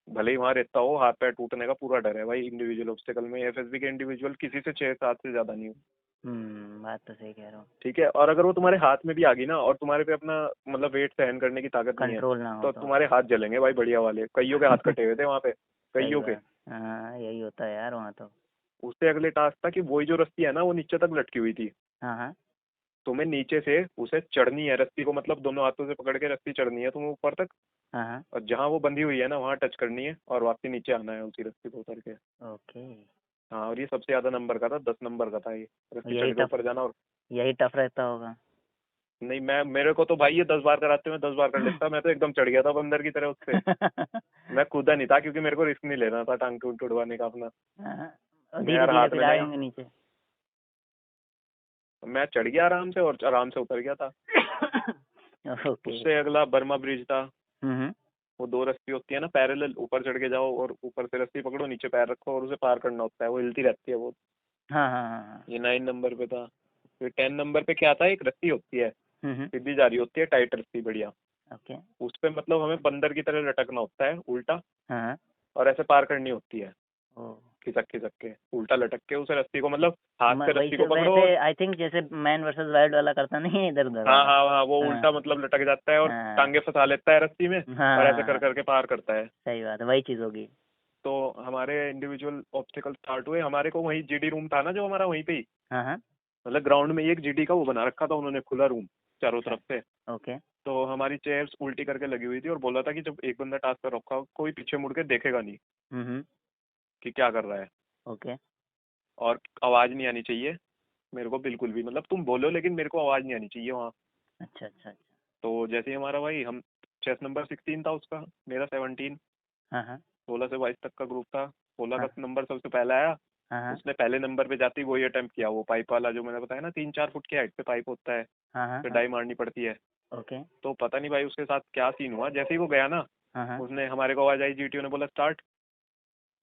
भले ही वहां रहता हो, हाथ पैर टूटने का पूरा डर है भाई इंडिविजुअल ऑब्स्टिकल में। एफएसबी के इंडिविजुअल किसी से 6-7 से ज्यादा नहीं हो। बात तो सही कह रहा हूँ। ठीक है। और अगर वो तुम्हारे हाथ में भी आ गई ना, और तुम्हारे पे अपना मतलब वेट सहन करने की ताकत नहीं है, कंट्रोल ना हो तो तो। तुम्हारे हाथ जलेंगे भाई, बढ़िया वाले, कईयों के हाथ कटे हुए थे वहां पे, सही कईयों के। बात। हाँ यही होता है यार वहाँ तो। उससे अगले टास्क था कि वही जो रस्सी है ना, वो नीचे तक लटकी हुई थी, हाँ हाँ। तुम्हें नीचे से उसे चढ़नी है, रस्सी को मतलब दोनों हाथों से पकड़ के रस्सी चढ़नी है तुम्हें ऊपर तक, हाँ हाँ। और जहाँ वो बंधी हुई है ना, वहाँ टच करनी है, और वापसी नीचे आना है उसी रस्सी को उतर के। ओके। हाँ, और ये सबसे ज्यादा नंबर का था, 10 नंबर का था ये, रस्सी यही चढ़ के टफ। ऊपर जाना। और यही टफ रहता होगा। नहीं, मैं, मेरे को तो भाई ये 10 बार कराते मैं 10 बार कर लेता, मैं तो एकदम चढ़ गया था बंदर की तरह उससे। मैं कूदा नहीं था, क्योंकि मेरे को रिस्क नहीं लेना था टांग टूट उड़वाने का अपना। हाँ, और मैं धीरे यार धीरे हाथ फिर में आए नहीं, होंगे नीचे। मैं चढ़ गया आराम से, और आराम से उतर गया था। ओके। उससे अगला बर्मा ब्रिज था। हम्म। वो दो रस्सी होती है ना पैरेलल, ऊपर चढ़ के जाओ और ऊपर से रस्सी पकड़ो, नीचे पैर रखो, और उसे पार करना होता है, वो हिलती रहती है वो। हाँ हाँ हाँ हाँ। ये 9 नंबर पे था। फिर 10 नंबर पे क्या था, एक रस्सी होती है, हम्म। सीधी जा रही होती है, टाइट रस्सी बढ़िया, ओके। उस पे मतलब हमें बंदर की तरह लटकना होता है उल्टा, हाँ हाँ। और ऐसे पार करनी होती है, ओ। खिसक खिसक के उल्टा लटक के उसे रस्सी को, मतलब हाथ से रस्सी वैसे को पकड़ो वैसे और, आई थिंक जैसे मैन वर्सेस वाइल्ड वाला करता नहीं है, इधर उधर हाँ वाला। हाँ हाँ, वो हाँ उल्टा मतलब लटक जाता है, और हाँ टांगे फंसा लेता है रस्सी में, और ऐसे कर हाँ। करके पार करता है। सही बात है, वही चीज़ होगी। तो हमारे इंडिविजुअल ऑब्स्टिकल स्टार्ट हुए, हमारे को वहीं जीडी रूम था ना जो हमारा, वहीं पे ही, हाँ हाँ। मतलब ग्राउंड में एक जीटी का वो बना रखा था उन्होंने, खुला रूम चारों तरफ से। ओके। तो हमारी चेयर्स उल्टी करके लगी हुई थी और बोला था कि जब एक बंदा टास्क कर रखा हो कोई पीछे मुड़ के देखेगा नहीं हम्म। कि क्या कर रहा है, ओके। और आवाज नहीं आनी चाहिए मेरे को बिल्कुल भी, मतलब तुम बोलो लेकिन मेरे को आवाज नहीं आनी चाहिए वहाँ। अच्छा अच्छा अच्छा। तो जैसे ही हमारा भाई, हम चेस नंबर 16 था उसका, मेरा 17, हाँ हाँ 16 से 22 तक का ग्रुप था। 16 हाँ का नंबर सबसे पहले आया। हाँ हाँ उसने पहले नंबर पे जाते ही वही अटेम्प्ट किया, वो पाइप वाला जो मैंने बताया ना, 3-4 फुट की हाइट पे पाइप होता है, हाँ हाँ फिर हाँ। डाई मारनी पड़ती है। ओके। तो पता नहीं भाई उसके साथ क्या सीन हुआ, जैसे ही वो गया ना, हाँ हाँ उसने हमारे को आवाज आई, जीटीओ ने बोला स्टार्ट,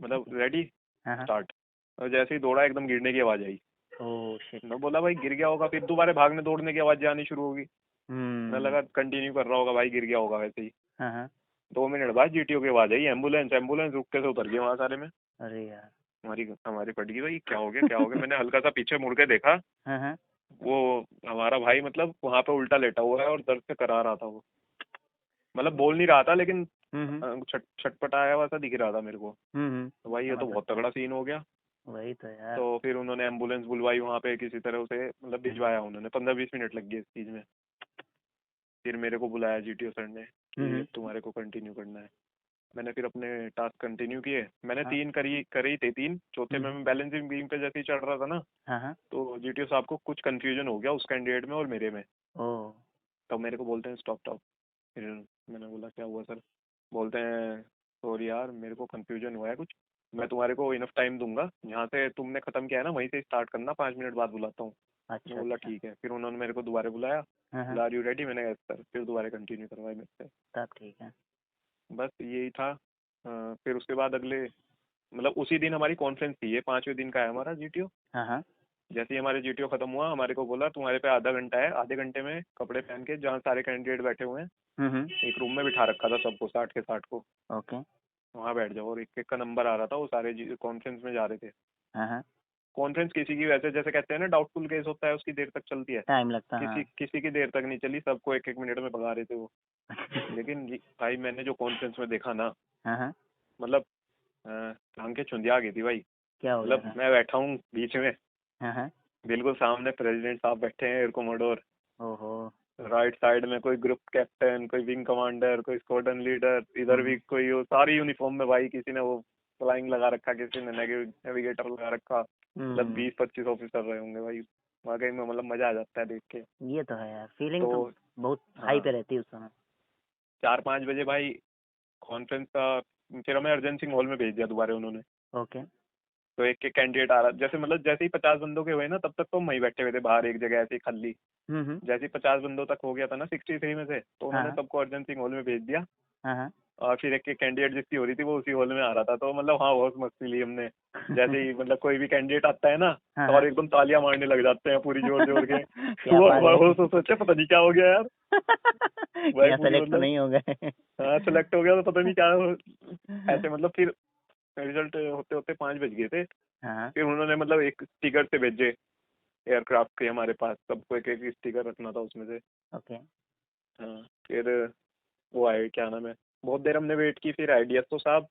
मतलब रेडी हाँ हाँ। स्टार्ट। और जैसे ही दौड़ा एकदम गिरने की आवाज आई। Oh shit. मैं बोला भाई गिर गया होगा, फिर दोबारा भागने दौड़ने की आवाज आनी शुरू होगी। मैं लगा कंटिन्यू कर रहा होगा भाई, गिर गया होगा वैसे ही। हाँ हाँ। 2 मिनट बाद जीटीओ की आवाज आई, एम्बुलेंस एम्बुलेंस, रुक के से उतर गए वहाँ सारे में। अरे यार। हमारी हमारी फट गई भाई, क्या हो गया क्या हो गया। मैंने हल्का सा पीछे मुड़ के देखा, हाँ हाँ। वो हमारा भाई मतलब वहाँ पे उल्टा लेटा हुआ है और दर्द से करा रहा था वो, मतलब बोल नहीं रहा था लेकिन हम्म। छटपटाया हुआ सा दिख रहा था मेरे को। तो भाई ये तो समझ बहुत सकता हूँ। तगड़ा सीन हो गया। वही तो यार। तो फिर उन्होंने एम्बुलेंस बुलवाई वहाँ पे, किसी तरह उसे मतलब भिजवाया उन्होंने, 15-20 मिनट लग गए इस चीज़ में। फिर मेरे को बुलाया जीटीओ सर ने कि अब तुम्हारे को कंटिन्यू करना है। मैंने फिर अपने टास्क कंटिन्यू किए। मैंने हाँ 3 करी थे 3, चौथे में मैं बैलेंसिंग बीम पे जैसे ही चढ़ रहा था ना, हाँ हाँ। तो जीटीओ साहब को कुछ कंफ्यूजन हो गया उस कैंडिडेट में और मेरे में। ओह। तब मेरे को बोलते हैं स्टॉप स्टॉप। फिर मैंने बोला क्या हुआ सर। बोलते हैं सॉरी यार मेरे को कंफ्यूजन हुआ है कुछ, मैं तुम्हारे को इनफ टाइम दूंगा, यहाँ से तुमने खत्म किया है ना वहीं से स्टार्ट करना, 5 मिनट बाद बुलाता हूँ। मैं अच्छा बोला अच्छा। ठीक है। फिर उन्होंने मेरे को दोबारा बुलाया, हाँ हाँ। बोला आर यू रेडी, मैंने कहा सर, फिर दोबारा कंटिन्यू करवाया मेरे से। तब ठीक है। बस यही था। फिर उसके बाद अगले मतलब उसी दिन हमारी कॉन्फ्रेंस थी, ये 5वें दिन का है हमारा जीटीओ। हाँ हाँ। जैसे ही हमारे जीटीओ खत्म हुआ, हमारे को बोला तुम्हारे पे आधा घंटा है, आधे घंटे में कपड़े पहन के जहाँ सारे कैंडिडेट बैठे हुए हैं, हम्म। एक रूम में बिठा रखा था सबको, 60 के 60 को, ओके। वहाँ बैठ जाओ। और एक एक का नंबर आ रहा था, वो सारे कॉन्फ्रेंस में जा रहे थे। हाँ हाँ। कॉन्फ्रेंस किसी की वैसे जैसे कहते हैं ना डाउटफुल केस होता है उसकी देर तक चलती है, टाइम लगता किसी हाँ। किसी की देर तक नहीं चली, सबको एक एक मिनट में भगा रहे थे वो। लेकिन भाई मैंने जो कॉन्फ्रेंस में देखा ना, हाँ हाँ। मतलब आंखें चुंधिया आ गई थी भाई। क्या हो गया मतलब था? मैं बैठा हूँ बीच में, हाँ हाँ। बिल्कुल सामने प्रेसिडेंट साहब बैठे हैं, एयर कोमोडोर। ओहो। राइट साइड में कोई ग्रुप कैप्टन, कोई विंग कमांडर, कोई स्क्वाड्रन लीडर, इधर भी कोई, वो सारी यूनिफॉर्म में भाई, किसी ने वो फ्लाइंग लगा रखा, किसी ने नेविगेटर लगा रखा, मतलब 20-25 ऑफिसर रहे होंगे भाई। वाकई में मतलब मजा आ जाता है देख के। ये तो है यार, फीलिंग तो तो बहुत हाई पे हाँ, रहती है उस समय। 4-5 बजे भाई कॉन्फ्रेंस का, फिर हमें अर्जेंसी हॉल में भेज दिया दोबारा उन्होंने। ओके। तो एक एक कैंडिडेट आ रहा, जैसे मतलब जैसे ही 50 बंदों के हुए ना, तब तक तो हम वहीं बैठे हुए थे बाहर एक जगह ऐसे ही खाली। जैसे ही 50 बंदों तक हो गया था ना 63 में से, तो हाँ उन्होंने हाँ सबको अर्जेंसी हॉल में भेज दिया। हाँ हाँ। और फिर एक एक कैंडिडेट जिसकी हो रही थी वो उसी हॉल में आ रहा था। तो मतलब हाँ बहुत मस्ती ली हमने। जैसे ही मतलब कोई भी कैंडिडेट आता है ना, हाँ तो हाँ। और एकदम तालियां मारने लग जाते हैं पूरी जोर जोर के। क्या बात वो है। सोचे पता नहीं क्या हो गया यार, भाई यहाँ पूरी सेलेक्ट तो मतलब। नहीं हो गए। हाँ सेलेक्ट हो गया तो पता नहीं क्या ऐसे मतलब। फिर रिजल्ट होते होते 5 बज गए थे। हाँ। फिर उन्होंने मतलब एक स्टिकर से भेजे एयरक्राफ्ट के, हमारे पास सबको एक एक स्टिकर रखना था उसमें से। ओके। हाँ फिर वो आए, क्या नाम है, बहुत देर हमने वेट की, फिर आए डीएसओ साहब,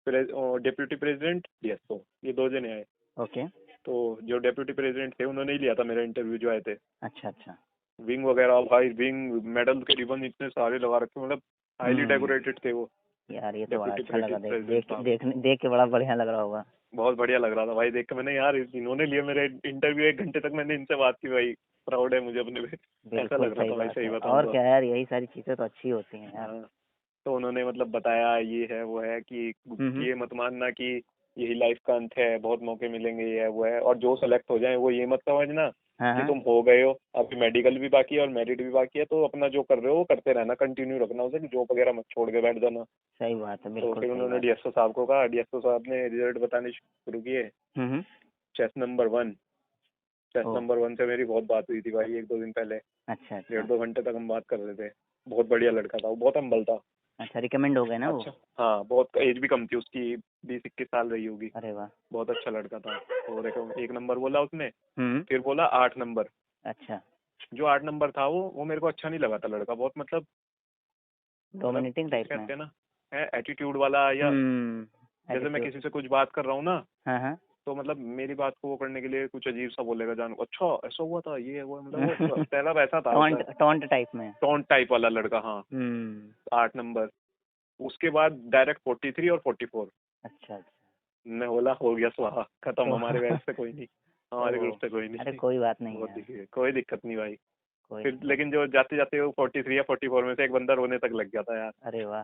डिप्यूटी प्रेसिडेंट डीएसओ, ये 2 जने आए। ओके। तो जो डिप्यूटी प्रेसिडेंट थे उन्होंने ही लिया था मेरा इंटरव्यू जो आए थे। अच्छा अच्छा। विंग वगैरह भाई, विंग मेडल के रिबन इतने सारे लगा रखे, मतलब हाईली डेकोरेटेड थे वो। यार ये तो बड़ा डिप्यूटी अच्छा लगा, प्रेसिडेंट साहब, देख के बड़ा बढ़िया लग रहा होगा। बहुत बढ़िया लग रहा था भाई देख के। मैंने यार इन्होंने लिया मेरे इंटरव्यू, 1 घंटे तक मैंने इनसे बात की भाई, प्राउड है मुझे अपने पे। ऐसा बिल्कुल लग रहा सही था भाई, बात सही है, बताऊँ और तो। क्या यार, यही सारी चीजें तो अच्छी होती हैं यार। हाँ, तो उन्होंने मतलब बताया ये है वो है कि ये मत मानना कि यही लाइफ का अंत है, बहुत मौके मिलेंगे, ये है वो है, और जो सेलेक्ट हो जाए वो ये मत समझना हाँ कि हाँ। तुम हो गए हो, अभी मेडिकल भी बाकी है और मेरिट भी बाकी है, तो अपना जो कर रहे हो वो करते रहना, कंटिन्यू रखना उसे, कि जॉब वगैरह मत छोड़ के बैठ जाना। सही बात है, तो बिल्कुल फिर सही उन्होंने बात है। डीएसओ साहब को कहा, डीएसओ साहब ने रिजल्ट बताने शुरू किए। हम्म। चेस नंबर 1, चेस ओ। नंबर 1 से मेरी बहुत बात हुई थी भाई 1-2 दिन पहले, अच्छा अच्छा। 1.5-2 घंटे तक हम बात कर रहे थे। बहुत बढ़िया लड़का था वो, बहुत हम्बल था। अच्छा, रिकमेंड हो गए ना वो? अच्छा हाँ, बहुत एज भी कम थी उसकी, 20-21 साल रही होगी। अरे वाह। बहुत अच्छा लड़का था। तो देखो 1 नंबर बोला उसने, हम्म। फिर बोला 8 नंबर। अच्छा। जो 8 नंबर था वो मेरे को अच्छा नहीं लगा था लड़का, बहुत मतलब डोमिनेटिंग जैसे टाइप में। कहते हैं ना एटीट्यूड वाला, या जैसे मैं एटीट्यूड। किसी से कुछ बात कर रहा हूँ ना, हाँ हाँ। तो मतलब मेरी बात को वो करने के लिए कुछ अजीब सा बोलेगा जान, अच्छा ऐसा हुआ था, ये हुआ, मतलब वो पहला वैसा था, टॉन्ट टाइप में। टॉन्ट टाइप वाला लड़का, हाँ। 8 नंबर। उसके बाद डायरेक्ट 43 और 44। अच्छा अच्छा। मैं बोला हो गया स्वाहा, खत्म, तो हमारे बैच से कोई नहीं, हमारे ओह, ग्रुप से कोई अरे नहीं। कोई बात नहीं बहुत यार, दिक्कत, कोई दिक्कत नहीं भाई। कोई फिर नहीं। लेकिन जो जाते जाते वो 43 या 44 में से एक बंदा रोने तक लग गया था यार। अरे वाह,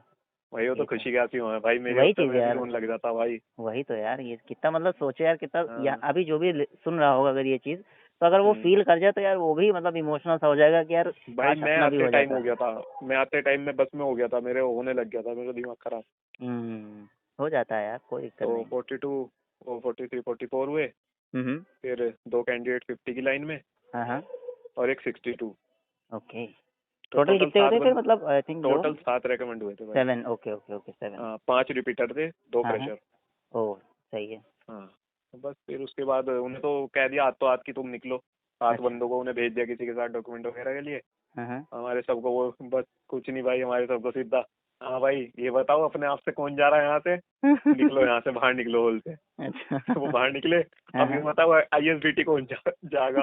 भाई वो तो ये तो खुशी की आंसू है भाई, मेरे वही होते चीज मैं भी यार, रोने लग जाता भाई। वही तो यार, ये कितना मतलब सोचो यार कितना, या हाँ। अभी जो भी सुन रहा होगा अगर ये चीज, तो अगर वो हम्म। फील कर जाए तो यार वो भी मतलब इमोशनल सा हो जाएगा कि यार भाई काश मैं अपना भी आते हो टाइम जाता। हो गया था, मैं आते टाइम में बस में हो गया था, मेरे होने लग गया था, मेरा दिमाग खराब। हो जाता है यार, कोई दिक्कत तो नहीं। 42, वो 43 44 हुए। हम्म। फिर 2 कैंडिडेट 50 की लाइन में हाँ हाँ। और एक 62। ओके। तो टोटल टोटल कितने हुए 7 थे फिर, मतलब आई थिंक जो टोटल 7 रेकमेंड हुए थे भाई। 7, ओके ओके ओके 7। 5 रिपीटर थे, 2 हाँ हाँ। फ्रेशर। ओह सही है। हाँ। तो बस फिर उसके बाद उन्हें तो कह दिया आज तो आज की तुम निकलो, 7 अच्छा। बंदों को उन्हें भेज दिया किसी के साथ डॉक्यूमेंट वगैरह के लिए। हाँ हाँ। हमारे सबको वो बस कुछ नहीं भाई, हमारे सबको सीधा हाँ भाई ये बताओ अपने आप से कौन जा रहा है यहाँ से, निकलो यहाँ से, बाहर निकलो बोलते। अच्छा। वो बाहर निकले। हाँ अब ये हाँ। बताओ आईएसबीटी कौन जाएगा,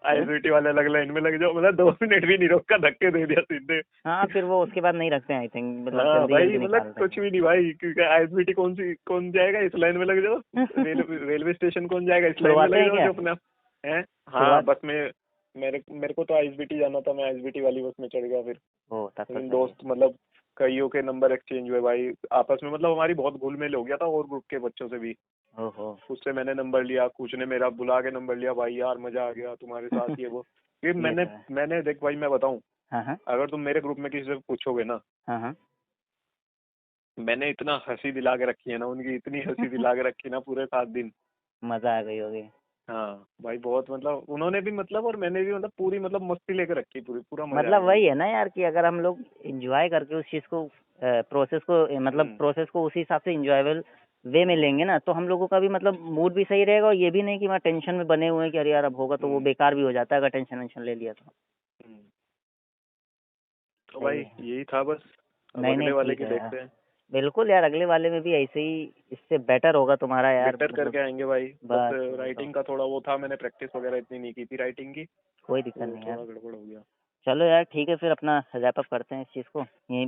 आईएसबीटी वाले अलग लाइन में लग जाओ, मतलब 2 मिनट भी नहीं रोका, धक्के दे दिया सीधे। हाँ फिर वो उसके बाद नहीं रखते हैं आई थिंक, मतलब हाँ जल्दी भाई जल्दी मतलब निकालते कुछ भी नहीं भाई, क्योंकि आईएसबीटी कौन जाएगा इस लाइन में लग जाओ, रेलवे स्टेशन कौन जाएगा इस लाइन में छुड़वाते लग हैं जाओ क्या? जो अपने आप है। हाँ शुरुआत। बस में मेरे को तो आईएसबीटी जाना था, मैं आईएसबीटी वाली बस में चढ़ गया फिर। ओ तब तो लेकिन सही है। दोस्त मतलब कईयों के नंबर एक्सचेंज हुए भाई आपस में, मतलब हमारी बहुत घुल-मिल हो गया था और ग्रुप के बच्चों से भी। ओहो। उससे मैंने नंबर लिया, कुछ ने मेरा बुला के नंबर लिया, भाई यार मजा आ गया तुम्हारे साथ ये वो। फिर ये मैंने तो है। मैंने देख भाई मैं बताऊं, हाँ हाँ। अगर तुम मेरे ग्रुप में किसी से पूछोगे ना, हाँ हाँ। मैंने इतना हंसी दिला के रखी है ना, उनकी इतनी हंसी दिला के रखी ना पूरे 7 दिन। मजा आ गई होगी। हाँ भाई बहुत, मतलब उन्होंने भी मतलब और मैंने भी, मतलब पूरी मतलब मस्ती लेके रखी, पूरा मजा मतलब आया भाई। वही है ना यार कि अगर हम लोग एंजॉय करके उस चीज को प्रोसेस को मतलब हम्म। प्रोसेस को उसी हिसाब से इंजॉयबल वे में लेंगे ना, तो हम लोगों का भी मतलब मूड भी सही रहेगा, और ये भी नहीं कि वहाँ टेंशन में बने हुए हैं कि अरे यार अब होगा, तो वो हम्म। बेकार भी हो जाता है अगर टेंशन वेंशन ले लिया तो। हम्म। तो सही भाई है। यही था बस, अब नहीं अगले नहीं वाले ठीक की है यार, देखते हैं। बिल्कुल यार, अगले वाले में भी ऐसे ही इससे बेटर होगा तुम्हारा यार, बेटर मतलब करके आएंगे भाई, बस बस वही तो, राइटिंग का थोड़ा वो था, मैंने प्रैक्टिस वगैरह इतनी नहीं की थी राइटिंग की, कोई दिक्कत तो नहीं यार। थोड़ा गड़बड़ हो गया। चलो यार ठीक है, फिर अपना रैप अप करते हैं इस चीज़ को यहीं।